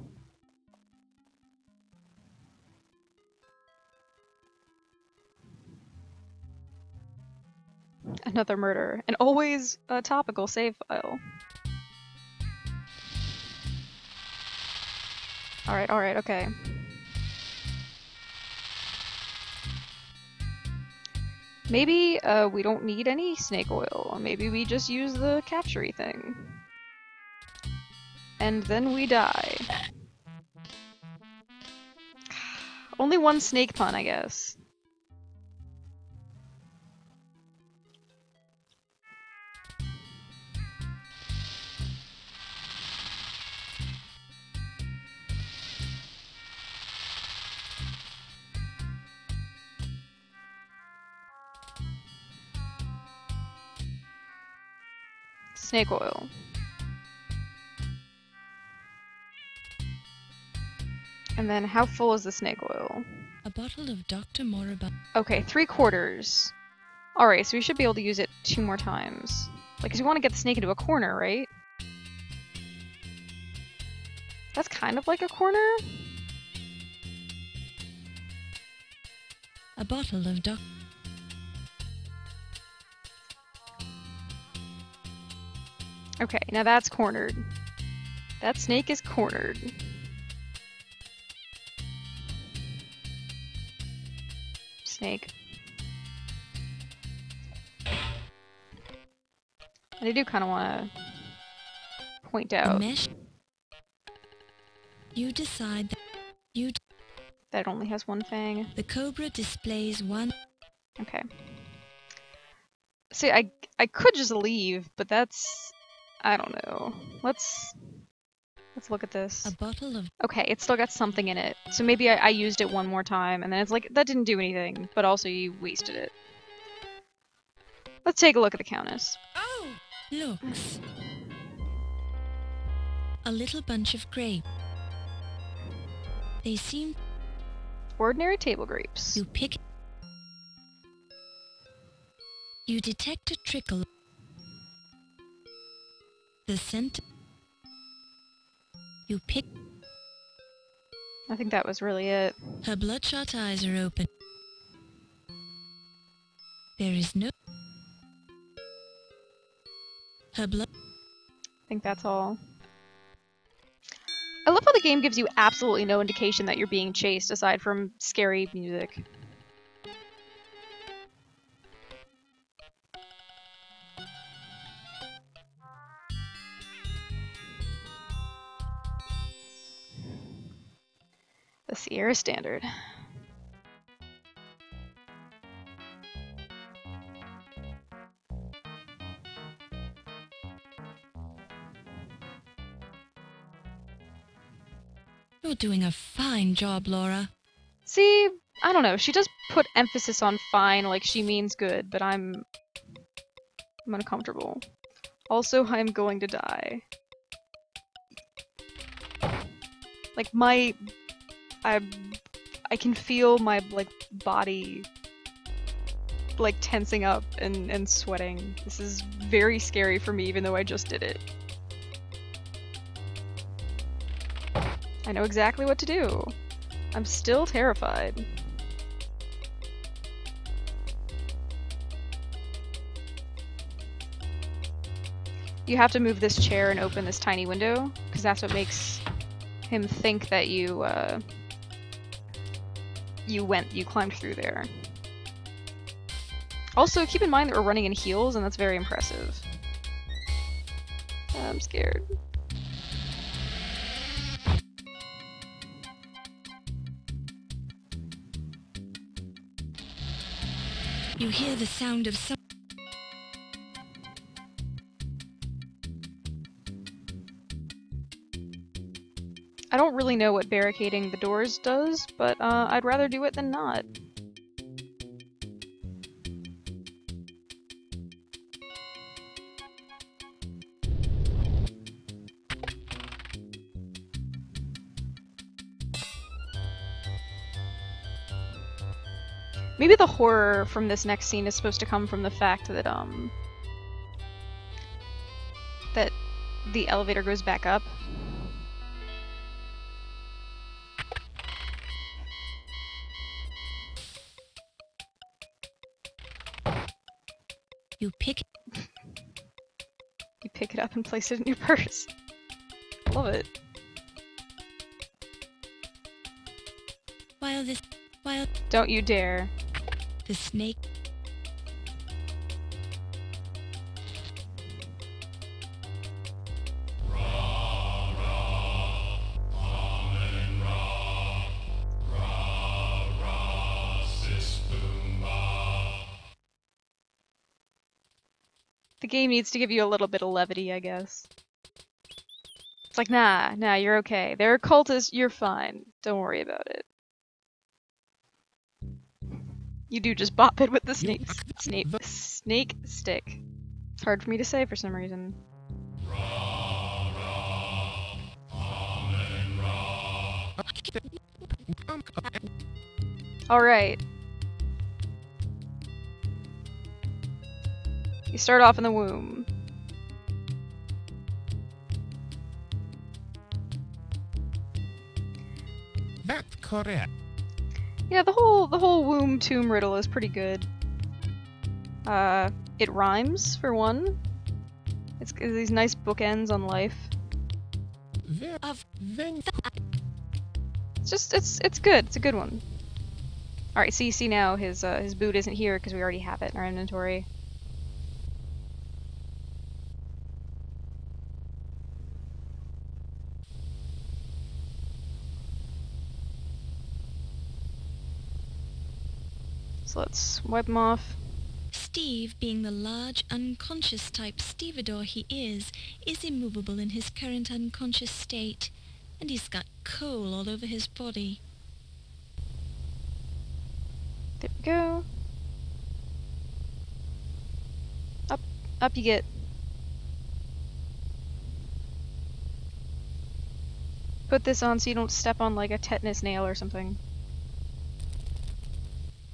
[SPEAKER 2] Another murder. And always a topical save file. Alright, okay. Maybe we don't need any snake oil. Maybe we just use the capture-y thing. And then we die. Only one snake pun, I guess. Snake oil. And then how full is the snake oil?
[SPEAKER 1] A bottle of Dr. Moribund.
[SPEAKER 2] Okay, 3/4. Alright, so we should be able to use it 2 more times. Like, 'cause we want to get the snake into a corner, right? That's kind of like a corner?
[SPEAKER 1] A bottle of Dr.
[SPEAKER 2] Okay, now that's cornered. That snake is cornered. Snake. And I do kind of want to point
[SPEAKER 1] A
[SPEAKER 2] out
[SPEAKER 1] mesh. You decide that
[SPEAKER 2] that it only has 1 fang.
[SPEAKER 1] the cobra displays one.
[SPEAKER 2] Okay. See, I could just leave, but that's... I don't know. Let's look at this.
[SPEAKER 1] A bottle of
[SPEAKER 2] Okay, it's still got something in it. So maybe I used it 1 more time, and then it's like, that didn't do anything, but also you wasted it. Let's take a look at the Countess.
[SPEAKER 1] looks. A little bunch of grape. They seem...
[SPEAKER 2] Ordinary table grapes.
[SPEAKER 1] You pick... You detect a trickle. The scent... You pick...
[SPEAKER 2] I think that was really it.
[SPEAKER 1] Her bloodshot eyes are open. There is no... Her blood.
[SPEAKER 2] I think that's all. I love how the game gives you absolutely no indication that you're being chased aside from scary music. The Sierra Standard.
[SPEAKER 1] You're doing a fine job, Laura.
[SPEAKER 2] See, I don't know. She does put emphasis on fine, like she means good, but I'm uncomfortable. Also, I'm going to die. Like I can feel my like body like tensing up and sweating. This is very scary for me, even though I just did it. I know exactly what to do. I'm still terrified. You have to move this chair and open this tiny window, because that's what makes him think that you climbed through there. Also, keep in mind that we're running in heels, and that's very impressive. I'm scared.
[SPEAKER 1] You hear the sound of some.
[SPEAKER 2] I don't really know what barricading the doors does, but I'd rather do it than not. Maybe the horror from this next scene is supposed to come from the fact that that the elevator goes back up.
[SPEAKER 1] You pick.
[SPEAKER 2] You pick it up and place it in your purse. Love it.
[SPEAKER 1] While
[SPEAKER 2] Don't you dare.
[SPEAKER 1] the snake.
[SPEAKER 2] The game needs to give you a little bit of levity, I guess. It's like, nah, you're okay. They're cultists, you're fine. Don't worry about it. You do just bop it with the snake stick. It's hard for me to say for some reason. Alright. You start off in the womb.
[SPEAKER 6] That's correct.
[SPEAKER 2] Yeah, the whole womb tomb riddle is pretty good. It rhymes for one. It's these nice bookends on life.
[SPEAKER 6] Then
[SPEAKER 2] It's good. It's a good one. All right, so you see now his boot isn't here because we already have it in our inventory. So let's wipe him off.
[SPEAKER 1] Steve, being the large, unconscious type stevedore he is immovable in his current unconscious state, and he's got coal all over his body.
[SPEAKER 2] There we go. Up you get. Put this on so you don't step on like a tetanus nail or something.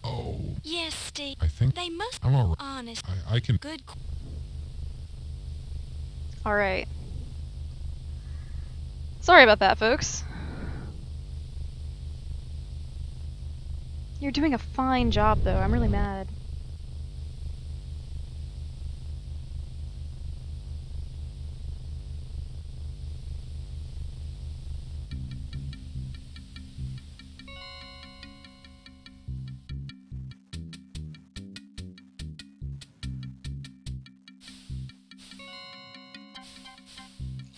[SPEAKER 3] Oh,
[SPEAKER 1] Yes, Steve.
[SPEAKER 3] I think
[SPEAKER 1] They must.
[SPEAKER 3] I'm alright.
[SPEAKER 1] Honest.
[SPEAKER 3] I can.
[SPEAKER 1] Good.
[SPEAKER 2] Alright. Sorry about that, folks. You're doing a fine job, though. I'm really mad.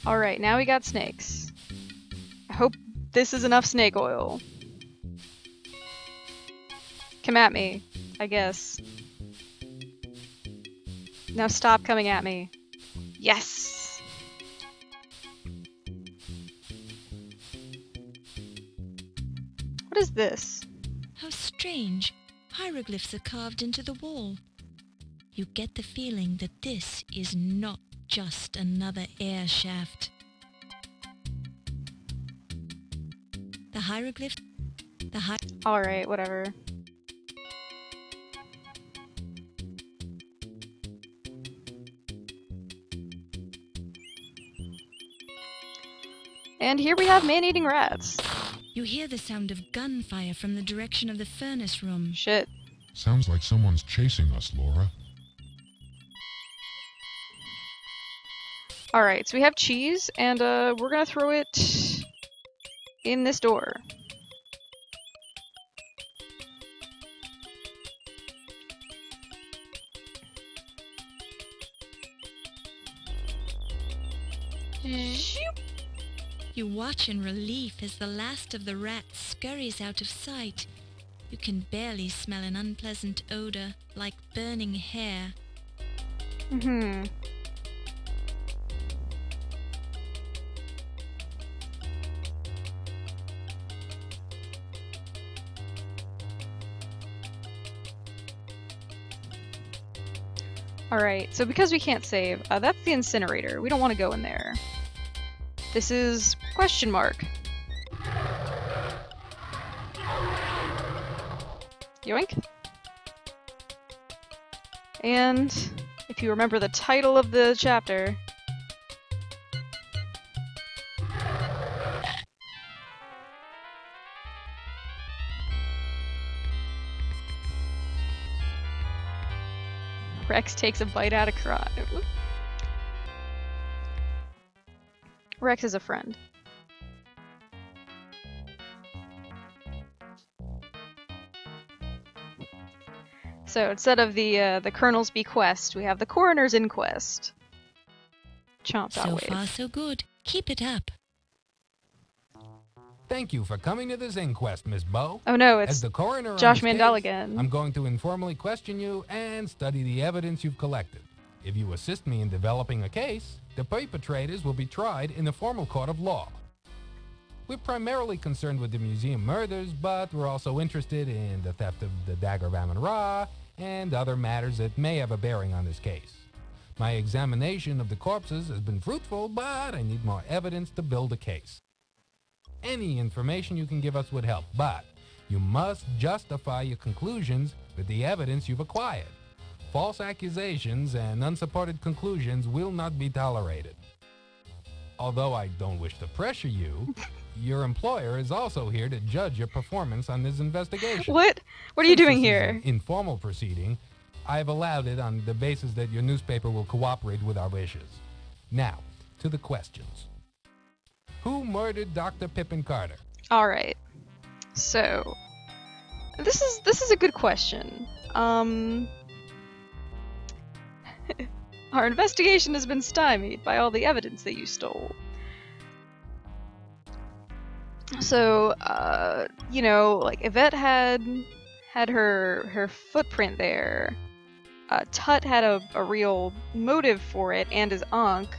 [SPEAKER 2] Alright, now we got snakes. I hope this is enough snake oil. Come at me, I guess. Now stop coming at me. Yes! What is this?
[SPEAKER 1] How strange. Hieroglyphs are carved into the wall. You get the feeling that this is not just another air shaft. The hieroglyph...
[SPEAKER 2] Alright, whatever. And here we have man-eating rats.
[SPEAKER 1] You hear the sound of gunfire from the direction of the furnace room.
[SPEAKER 2] Shit.
[SPEAKER 3] Sounds like someone's chasing us, Laura.
[SPEAKER 2] Alright, so we have cheese, and we're gonna throw it in this door. Zoop.
[SPEAKER 1] You watch in relief as the last of the rats scurries out of sight. You can barely smell an unpleasant odor, like burning hair.
[SPEAKER 2] Mm-hmm. Alright, so because we can't save, that's the incinerator. We don't want to go in there. This is question mark. Yoink. And if you remember the title of the chapter, Rex takes a bite out of crime. Rex is a friend. So instead of the Colonel's bequest, we have the Coroner's inquest. Chomp that
[SPEAKER 1] So
[SPEAKER 2] wave.
[SPEAKER 1] far, so good. Keep it up.
[SPEAKER 7] Thank you for coming to this inquest, Miss Bow.
[SPEAKER 2] Oh no,
[SPEAKER 7] As
[SPEAKER 2] it's
[SPEAKER 7] the coroner on
[SPEAKER 2] Josh
[SPEAKER 7] this
[SPEAKER 2] Mandel
[SPEAKER 7] case,
[SPEAKER 2] again.
[SPEAKER 7] I'm going to informally question you and study the evidence you've collected. If you assist me in developing a case, the perpetrators will be tried in a formal court of law. We're primarily concerned with the museum murders, but we're also interested in the theft of the Dagger of Amun-Ra and other matters that may have a bearing on this case. My examination of the corpses has been fruitful, but I need more evidence to build a case. Any information you can give us would help, but you must justify your conclusions with the evidence you've acquired. False accusations and unsupported conclusions will not be tolerated. Although I don't wish to pressure you, your employer is also here to judge your performance on this investigation.
[SPEAKER 2] What? What are you
[SPEAKER 7] Since
[SPEAKER 2] doing
[SPEAKER 7] this is
[SPEAKER 2] here?
[SPEAKER 7] an informal proceeding, I've allowed it on the basis that your newspaper will cooperate with our wishes. Now, to the questions. Who murdered Dr. Pippin Carter?
[SPEAKER 2] Alright. So this is a good question. Our investigation has been stymied by all the evidence that you stole. So, you know, like Yvette had her footprint there. Tut had a real motive for it, and his Ankh,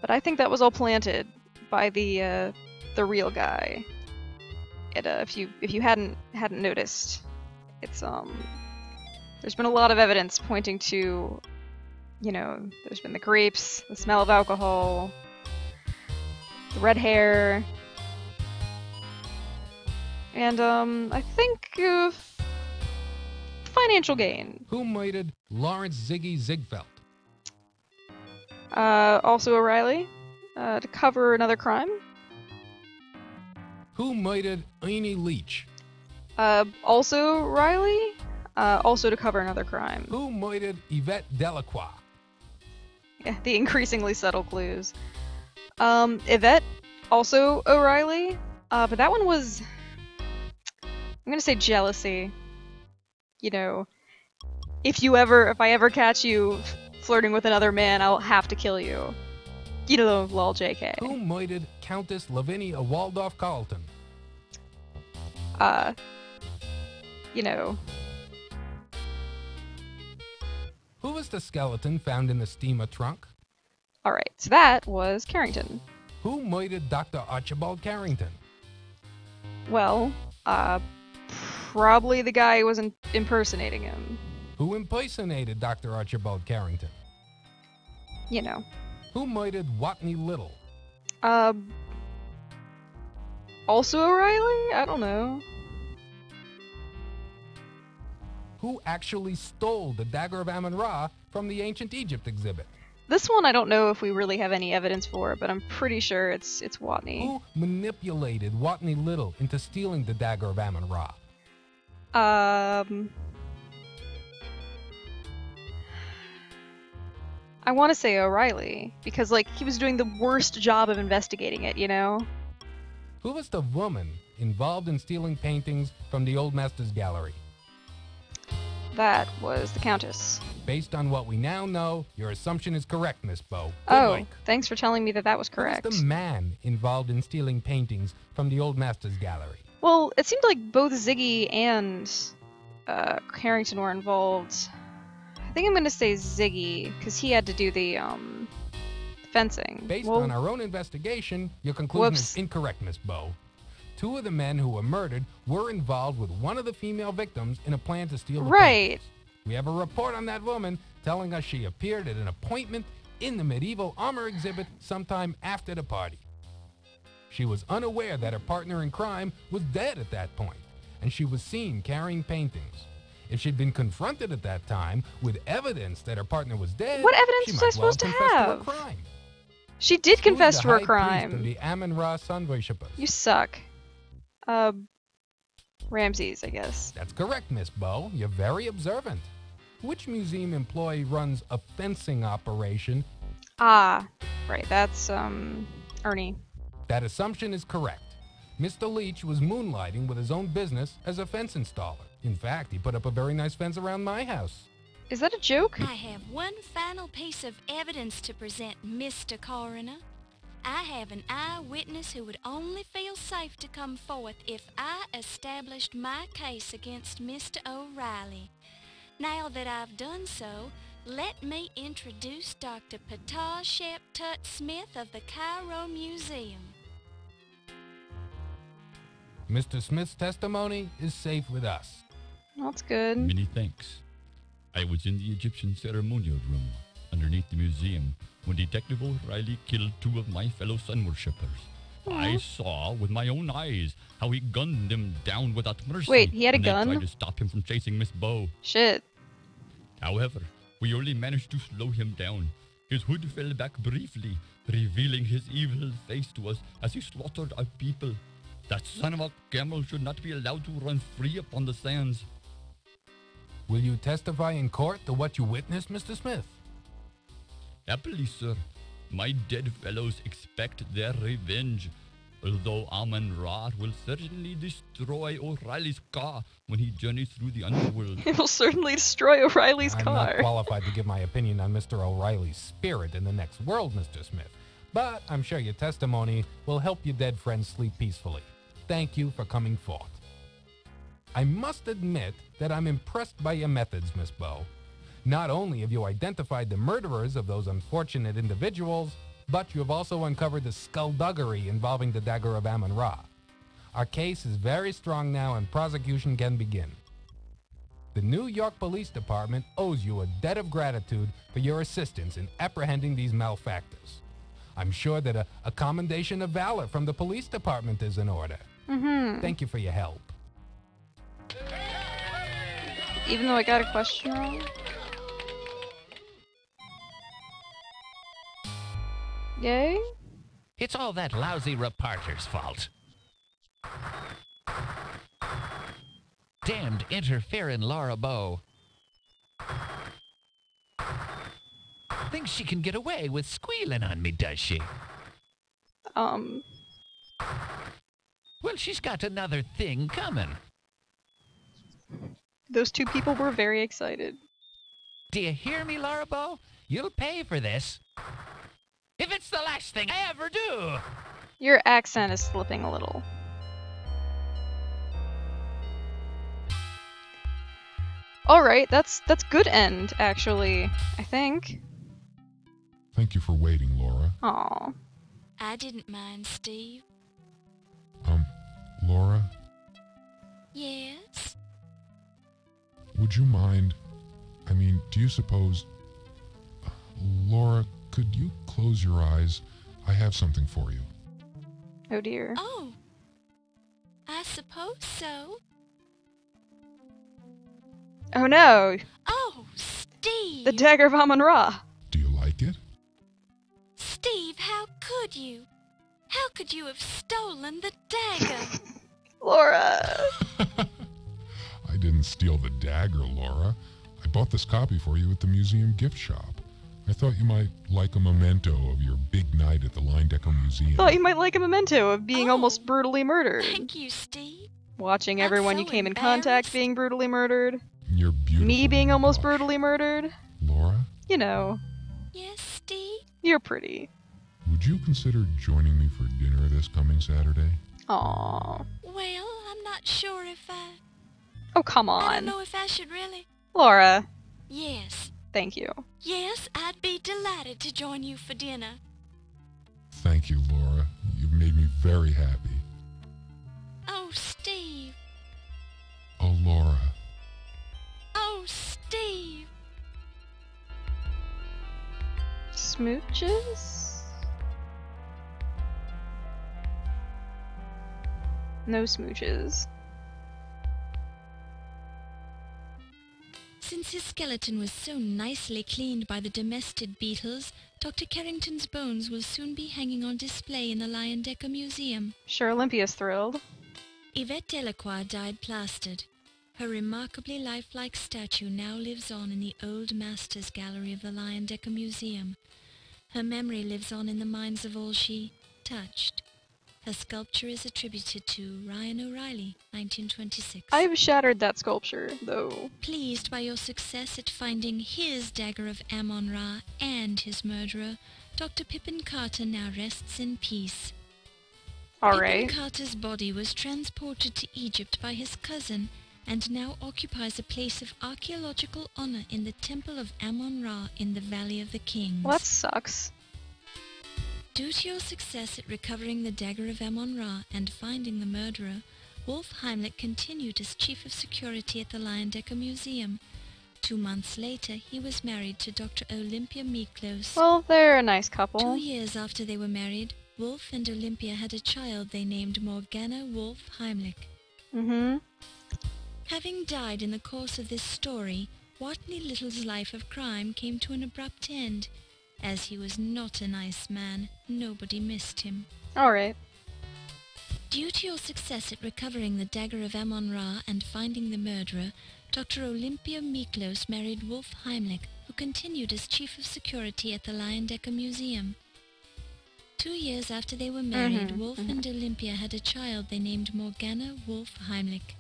[SPEAKER 2] but I think that was all planted by the real guy. If you hadn't noticed, it's there's been a lot of evidence pointing to, you know, there's been the grapes, the smell of alcohol, the red hair, and I think financial gain.
[SPEAKER 7] Who murdered Lawrence Ziggy Ziegfeld?
[SPEAKER 2] Also O'Reilly, to cover another crime.
[SPEAKER 7] Who murdered Ernie Leach?
[SPEAKER 2] Also Riley, also to cover another crime.
[SPEAKER 7] Who murdered Yvette Delacroix?
[SPEAKER 2] Yeah, the increasingly subtle clues. Yvette, also O'Reilly, but that one was, I'm gonna say jealousy. You know, if I ever catch you flirting with another man, I'll have to kill you. You know, lol JK.
[SPEAKER 7] Who murdered Countess Lavinia Waldorf Carlton?
[SPEAKER 2] You know.
[SPEAKER 7] Who was the skeleton found in the steamer trunk?
[SPEAKER 2] Alright, so that was Carrington.
[SPEAKER 7] Who murdered Dr. Archibald Carrington?
[SPEAKER 2] Well, probably the guy who was impersonating him.
[SPEAKER 7] Who impersonated Dr. Archibald Carrington?
[SPEAKER 2] You know.
[SPEAKER 7] Who murdered Watney Little?
[SPEAKER 2] Also O'Reilly? I don't know.
[SPEAKER 7] Who actually stole the Dagger of Amun-Ra from the Ancient Egypt exhibit?
[SPEAKER 2] This one I don't know if we really have any evidence for, but I'm pretty sure it's Watney.
[SPEAKER 7] Who manipulated Watney Little into stealing the Dagger of Amun-Ra?
[SPEAKER 2] I want to say O'Reilly, because, like, he was doing the worst job of investigating it, you know?
[SPEAKER 7] Who was the woman involved in stealing paintings from the Old Masters Gallery?
[SPEAKER 2] That was the Countess.
[SPEAKER 7] Based on what we now know, your assumption is correct, Miss Bow. Good
[SPEAKER 2] Oh,
[SPEAKER 7] work.
[SPEAKER 2] thanks for telling me that was correct.
[SPEAKER 7] Who was the man involved in stealing paintings from the Old Masters Gallery?
[SPEAKER 2] Well, it seemed like both Ziggy and Carrington were involved. I think I'm gonna say Ziggy, because he had to do the fencing.
[SPEAKER 7] Based
[SPEAKER 2] Well,
[SPEAKER 7] on our own investigation, your conclusion
[SPEAKER 2] Whoops.
[SPEAKER 7] is incorrect, Miss Bow. Two of the men who were murdered were involved with one of the female victims in a plan to steal the
[SPEAKER 2] Right.
[SPEAKER 7] paintings. We have a report on that woman telling us she appeared at an appointment in the medieval armor exhibit sometime after the party. She was unaware that her partner in crime was dead at that point, and she was seen carrying paintings. If she'd been confronted at that time with evidence that her partner was dead,
[SPEAKER 2] What evidence
[SPEAKER 7] she
[SPEAKER 2] was
[SPEAKER 7] might
[SPEAKER 2] I supposed to
[SPEAKER 7] well confess
[SPEAKER 2] have?
[SPEAKER 7] to a crime.
[SPEAKER 2] she did
[SPEAKER 7] Who is
[SPEAKER 2] confess
[SPEAKER 7] the
[SPEAKER 2] to her
[SPEAKER 7] high priest of
[SPEAKER 2] crime.
[SPEAKER 7] the Amun-Ra sun worshippers?
[SPEAKER 2] You suck. Ramses, I guess.
[SPEAKER 7] That's correct, Miss Bow. You're very observant. Which museum employee runs a fencing operation?
[SPEAKER 2] Ah, right, that's, Ernie.
[SPEAKER 7] That assumption is correct. Mr. Leach was moonlighting with his own business as a fence installer. In fact, he put up a very nice fence around my house.
[SPEAKER 2] Is that a joke?
[SPEAKER 1] I have one final piece of evidence to present, Mr. Coroner. I have an eyewitness who would only feel safe to come forth if I established my case against Mr. O'Reilly. Now that I've done so, let me introduce Dr. Patah Sheptut Smith of the Cairo Museum.
[SPEAKER 7] Mr. Smith's testimony is safe with us.
[SPEAKER 2] That's good.
[SPEAKER 4] Many thanks. I was in the Egyptian ceremonial room underneath the museum when Detective O'Reilly killed two of my fellow sun worshippers. I saw with my own eyes how he gunned them down without mercy.
[SPEAKER 2] Wait, he had a
[SPEAKER 4] when they
[SPEAKER 2] gun?
[SPEAKER 4] tried to stop him from chasing Miss Bow.
[SPEAKER 2] Shit.
[SPEAKER 4] However, we only managed to slow him down. His hood fell back briefly, revealing his evil face to us as he slaughtered our people. That son of a camel should not be allowed to run free upon the sands.
[SPEAKER 7] Will you testify in court to what you witnessed, Mr. Smith?
[SPEAKER 4] Happily, sir. My dead fellows expect their revenge. Although Amun-Ra will certainly destroy O'Reilly's car when he journeys through the underworld.
[SPEAKER 2] It will certainly destroy O'Reilly's
[SPEAKER 7] I'm
[SPEAKER 2] car.
[SPEAKER 7] not qualified to give my opinion on Mr. O'Reilly's spirit in the next world, Mr. Smith. But I'm sure your testimony will help your dead friends sleep peacefully. Thank you for coming forth. I must admit that I'm impressed by your methods, Miss Bow. Not only have you identified the murderers of those unfortunate individuals, but you have also uncovered the skullduggery involving the Dagger of Amun-Ra. Our case is very strong now and prosecution can begin. The New York Police Department owes you a debt of gratitude for your assistance in apprehending these malefactors. I'm sure that a commendation of valor from the police department is in order. Thank you for your help.
[SPEAKER 2] Even though I got a question wrong? Yay?
[SPEAKER 8] It's all that lousy reporter's fault. Damned interfering Laura Bow. Thinks she can get away with squealing on me, does she? Well, she's got another thing coming.
[SPEAKER 2] Those two people were very excited.
[SPEAKER 8] Do you hear me, Laura Bow? You'll pay for this. If That's the last thing I ever do.
[SPEAKER 2] Your accent is slipping a little. Alright, that's good end, actually, I think.
[SPEAKER 3] Thank you for waiting, Laura.
[SPEAKER 2] Aw.
[SPEAKER 1] I didn't mind, Steve.
[SPEAKER 3] Laura,
[SPEAKER 1] Yes?
[SPEAKER 3] would you mind? I mean, do you suppose... Laura, could you close your eyes? I have something for you.
[SPEAKER 2] Oh dear.
[SPEAKER 1] Oh. I suppose so.
[SPEAKER 2] Oh no!
[SPEAKER 1] Oh, Steve!
[SPEAKER 2] The Dagger of Amon-Ra!
[SPEAKER 3] Do you like it?
[SPEAKER 1] Steve, how could you? How could you have stolen the dagger?
[SPEAKER 2] Laura!
[SPEAKER 3] I didn't steal the dagger, Laura. I bought this copy for you at the museum gift shop. I thought you might like a memento of your big night at the Leyendecker Museum.
[SPEAKER 2] Thought you might like a memento of being
[SPEAKER 1] Oh.
[SPEAKER 2] almost brutally murdered.
[SPEAKER 1] Thank you, Steve.
[SPEAKER 2] Watching
[SPEAKER 1] I'm
[SPEAKER 2] everyone
[SPEAKER 1] so
[SPEAKER 2] you came in contact
[SPEAKER 1] embarrassed.
[SPEAKER 2] being brutally murdered.
[SPEAKER 3] You're beautiful.
[SPEAKER 2] Me being
[SPEAKER 3] young
[SPEAKER 2] almost
[SPEAKER 3] blush.
[SPEAKER 2] brutally murdered.
[SPEAKER 3] Laura,
[SPEAKER 2] You know,
[SPEAKER 1] Yes, Steve?
[SPEAKER 2] you're pretty.
[SPEAKER 3] would you consider joining me for dinner this coming Saturday?
[SPEAKER 2] Aww.
[SPEAKER 1] Well, I'm not sure if I...
[SPEAKER 2] Oh, come
[SPEAKER 1] I don't
[SPEAKER 2] on.
[SPEAKER 1] know if I should really...
[SPEAKER 2] Laura,
[SPEAKER 1] Yes.
[SPEAKER 2] thank you.
[SPEAKER 1] Yes, I'd be delighted to join you for dinner.
[SPEAKER 3] Thank you, Laura. You've made me very happy.
[SPEAKER 1] Oh, Steve.
[SPEAKER 3] Oh, Laura.
[SPEAKER 1] Oh, Steve.
[SPEAKER 2] Smooches? No smooches.
[SPEAKER 1] Since his skeleton was so nicely cleaned by the domestic beetles, Dr. Carrington's bones will soon be hanging on display in the Leyendecker Museum.
[SPEAKER 2] Sure, Olympia's thrilled.
[SPEAKER 1] Yvette Delacroix died plastered. Her remarkably lifelike statue now lives on in the Old Masters Gallery of the Leyendecker Museum. Her memory lives on in the minds of all she touched. Her sculpture is attributed to Ryan O'Reilly, 1926.
[SPEAKER 2] I've shattered that sculpture, though.
[SPEAKER 1] Pleased by your success at finding his dagger of Amon-Ra and his murderer, Dr. Pippin Carter now rests in peace.
[SPEAKER 2] Alright.
[SPEAKER 1] Pippin Carter's body was transported to Egypt by his cousin and now occupies a place of archaeological honor in the Temple of Amon-Ra in the Valley of the Kings.
[SPEAKER 2] Well, that sucks.
[SPEAKER 1] Due to your success at recovering the dagger of Amon-Ra and finding the murderer, Wolf Heimlich continued as chief of security at the Leyendecker Museum. 2 months later, he was married to Dr. Olympia Miklos.
[SPEAKER 2] Well, they're a nice
[SPEAKER 1] 2
[SPEAKER 2] couple.
[SPEAKER 1] years after they were married, Wolf and Olympia had a child they named Morgana Wolf Heimlich.
[SPEAKER 2] Mm-hmm.
[SPEAKER 1] Having died in the course of this story, Watney Little's life of crime came to an abrupt end. As he was not a nice man, nobody missed him.
[SPEAKER 2] Alright.
[SPEAKER 1] Due to your success at recovering the dagger of Amon-Ra and finding the murderer, Dr. Olympia Miklos married Wolf Heimlich, who continued as chief of security at the Leyendecker Museum. 2 years after they were married, Wolf and Olympia had a child they named Morgana Wolf Heimlich.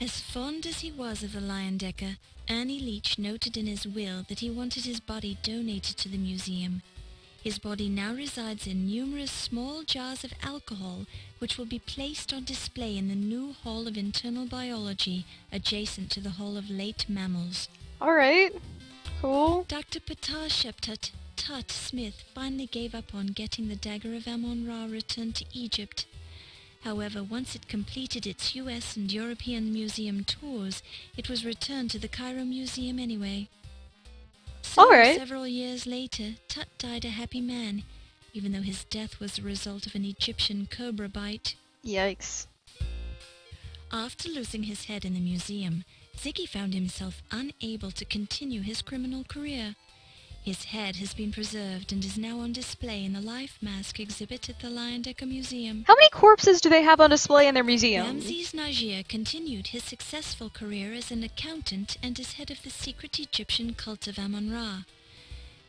[SPEAKER 1] As fond as he was of the Leyendecker, Ernie Leach noted in his will that he wanted his body donated to the museum. His body now resides in numerous small jars of alcohol, which will be placed on display in the new Hall of Internal Biology, adjacent to the Hall of Late Mammals.
[SPEAKER 2] Alright. Cool.
[SPEAKER 1] Dr. Patar Sheptut Tut Smith finally gave up on getting the dagger of Amon-Ra returned to Egypt. However, once it completed its US and European museum tours, it was returned to the Cairo Museum anyway. So,
[SPEAKER 2] Alright.
[SPEAKER 1] several years later, Tut died a happy man, even though his death was the result of an Egyptian cobra bite.
[SPEAKER 2] Yikes.
[SPEAKER 1] After losing his head in the museum, Ziggy found himself unable to continue his criminal career. His head has been preserved and is now on display in the Life Mask exhibit at the Leyendecker Museum.
[SPEAKER 2] How many corpses do they have on display in their museum?
[SPEAKER 1] Ramses Najir continued his successful career as an accountant and is head of the secret Egyptian cult of Amon-Ra.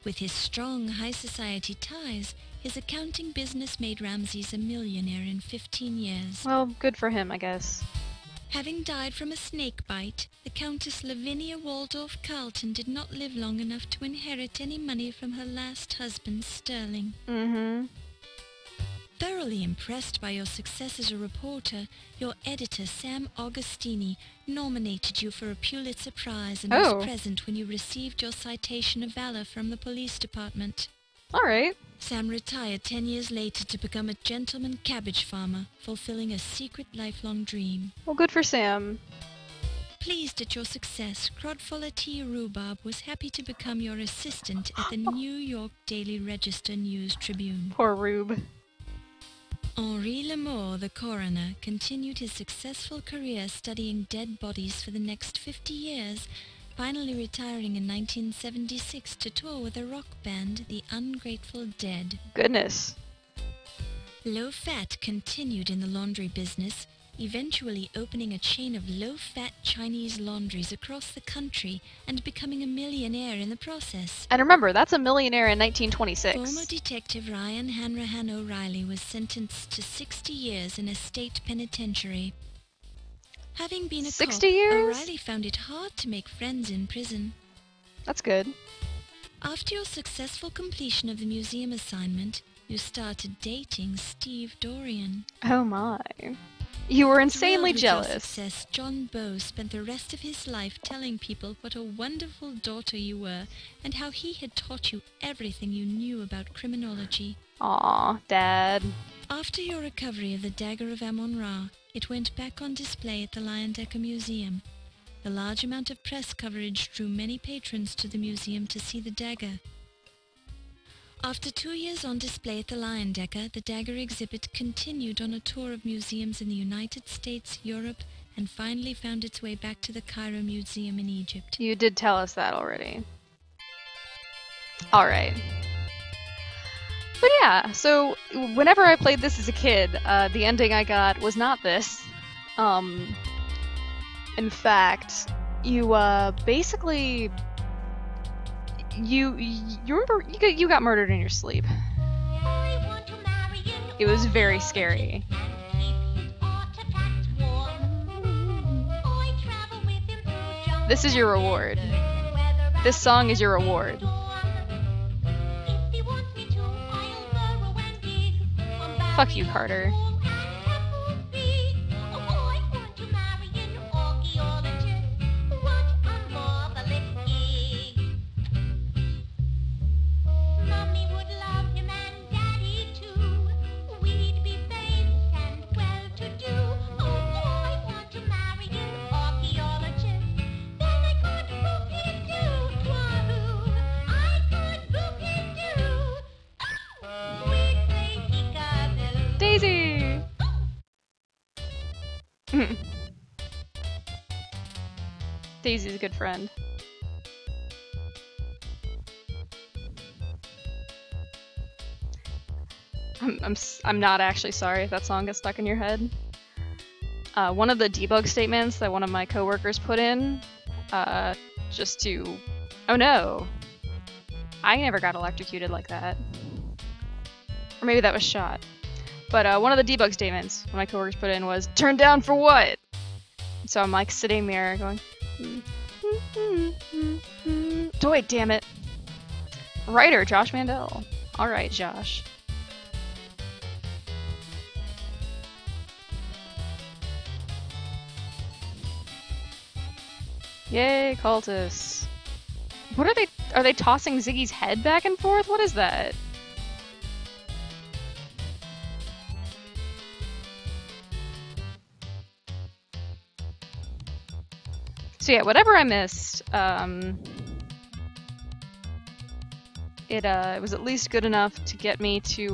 [SPEAKER 1] With his strong high society ties, his accounting business made Ramses a millionaire in 15 years.
[SPEAKER 2] Well, good for him, I guess.
[SPEAKER 1] Having died from a snake bite, the Countess Lavinia Waldorf Carlton did not live long enough to inherit any money from her last husband, Sterling.
[SPEAKER 2] Mm-hmm.
[SPEAKER 1] Thoroughly impressed by your success as a reporter, your editor, Sam Augustini, nominated you for a Pulitzer Prize and
[SPEAKER 2] Oh.
[SPEAKER 1] was present when you received your citation of valor from the police department.
[SPEAKER 2] Alright.
[SPEAKER 1] Sam retired 10 years later to become a gentleman cabbage farmer, fulfilling a secret lifelong dream.
[SPEAKER 2] Well, good for Sam.
[SPEAKER 1] Pleased at your success, Crodfuller T. Rhubarb was happy to become your assistant at the New York Daily Register News Tribune.
[SPEAKER 2] Poor Rube.
[SPEAKER 1] Henri Lamour, the coroner, continued his successful career studying dead bodies for the next 50 years, finally retiring in 1976 to tour with a rock band, the Ungrateful Dead.
[SPEAKER 2] Goodness.
[SPEAKER 1] Low Fat continued in the laundry business, eventually opening a chain of low-fat Chinese laundries across the country and becoming a millionaire in the process.
[SPEAKER 2] And remember, that's a millionaire in
[SPEAKER 1] Former
[SPEAKER 2] 1926.
[SPEAKER 1] detective Ryan Hanrahan O'Reilly was sentenced to 60 years in a state penitentiary. Having been a
[SPEAKER 2] 60
[SPEAKER 1] cop,
[SPEAKER 2] years?
[SPEAKER 1] O'Reilly found it hard to make friends in prison.
[SPEAKER 2] That's good.
[SPEAKER 1] After your successful completion of the museum assignment, you started dating Steve Dorian.
[SPEAKER 2] Oh my. You were insanely
[SPEAKER 1] Thrilled with your
[SPEAKER 2] jealous.
[SPEAKER 1] success, John Bow spent the rest of his life telling people what a wonderful daughter you were and how he had taught you everything you knew about criminology.
[SPEAKER 2] Aw, Dad.
[SPEAKER 1] After your recovery of the Dagger of Amon-Ra, it went back on display at the Leyendecker Museum. The large amount of press coverage drew many patrons to the museum to see the dagger. After 2 years on display at the Leyendecker, the dagger exhibit continued on a tour of museums in the United States, Europe, and finally found its way back to the Cairo Museum in Egypt.
[SPEAKER 2] You did tell us that already. Alright. But yeah, so whenever I played this as a kid, the ending I got was not this. In fact, you basically you remember you got murdered in your sleep. It was very scary. This is your reward. This song is your reward. Fuck you, Carter. Daisy! Daisy's a good friend. I'm not actually sorry if that song gets stuck in your head. One of the debug statements that one of my coworkers put in, just to... Oh no! I never got electrocuted like that. Or maybe that was shot. But one of the debug statements my coworkers put in was, "Turn down for what?" So I'm like sitting there going, wait, damn it. Writer, Josh Mandel. Alright, Josh. Yay, cultists. What are they tossing Ziggy's head back and forth? What is that? So yeah, whatever I missed, it was at least good enough to get me to,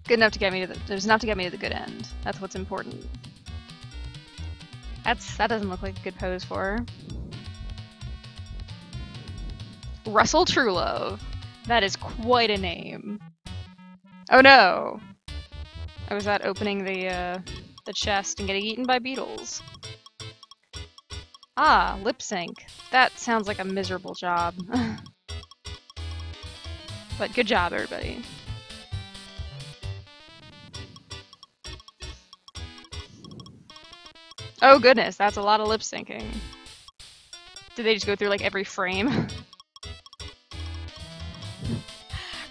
[SPEAKER 2] good enough to get me to there's enough to get me to the good end. That's what's important. That doesn't look like a good pose for her. Russell Truelove. That is quite a name. Oh no! I was that opening the chest and getting eaten by beetles. Ah, lip sync. That sounds like a miserable job. But good job, everybody. Oh goodness, that's a lot of lip syncing. Did they just go through like every frame?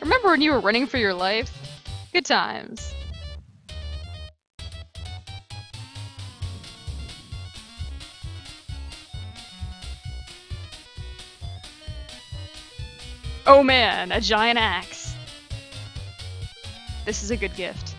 [SPEAKER 2] Remember when you were running for your life? Good times. Oh man, a giant axe. This is a good gift.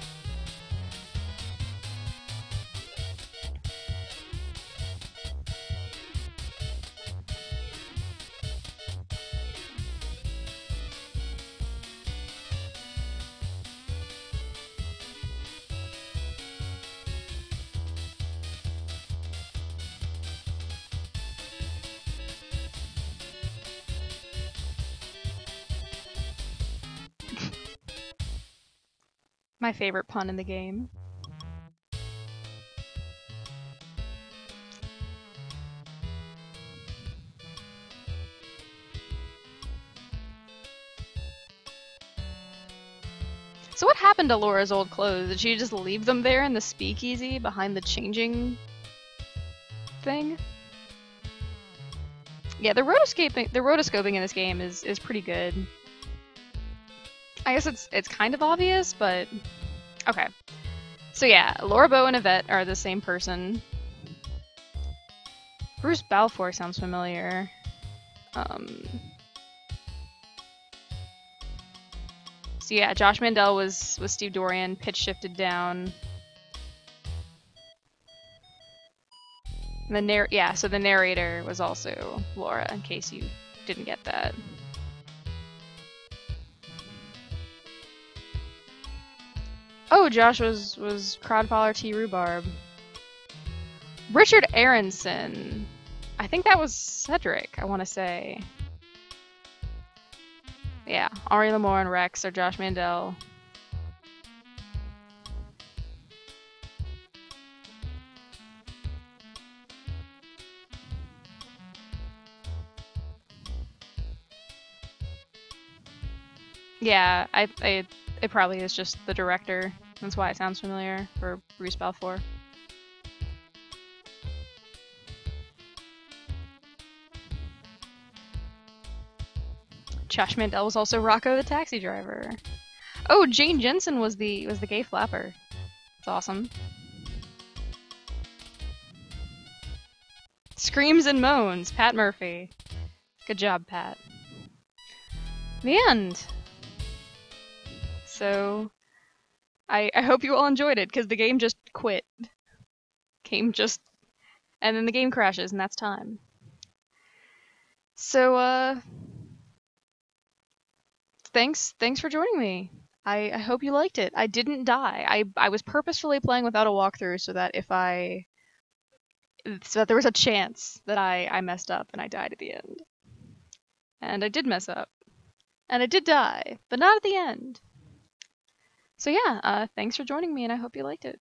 [SPEAKER 2] My favorite pun in the game. So what happened to Laura's old clothes? Did she just leave them there in the speakeasy behind the changing thing? Yeah, the rotoscoping in this game is pretty good. I guess it's kind of obvious, but okay. So yeah, Laura Bow and Yvette are the same person. Bruce Balfour sounds familiar. So yeah, Josh Mandel was Steve Dorian, pitch shifted down. And so the narrator was also Laura, in case you didn't get that. Oh, Josh was Crowdfaller T. Rhubarb. Richard Aronson. I think that was Cedric, I want to say. Yeah, Henri Lamour and Rex are Josh Mandel. Yeah, it probably is just the director. That's why it sounds familiar for Bruce Balfour. Josh Mandel was also Rocco the taxi driver. Oh, Jane Jensen was the gay flapper. That's awesome. Screams and moans, Pat Murphy. Good job, Pat. The end. So, I hope you all enjoyed it, because the game just quit. And then the game crashes, and that's time. So, thanks for joining me. I hope you liked it. I didn't die. I was purposefully playing without a walkthrough so that there was a chance that I messed up and I died at the end. And I did mess up. And I did die, but not at the end. So yeah, thanks for joining me, and I hope you liked it.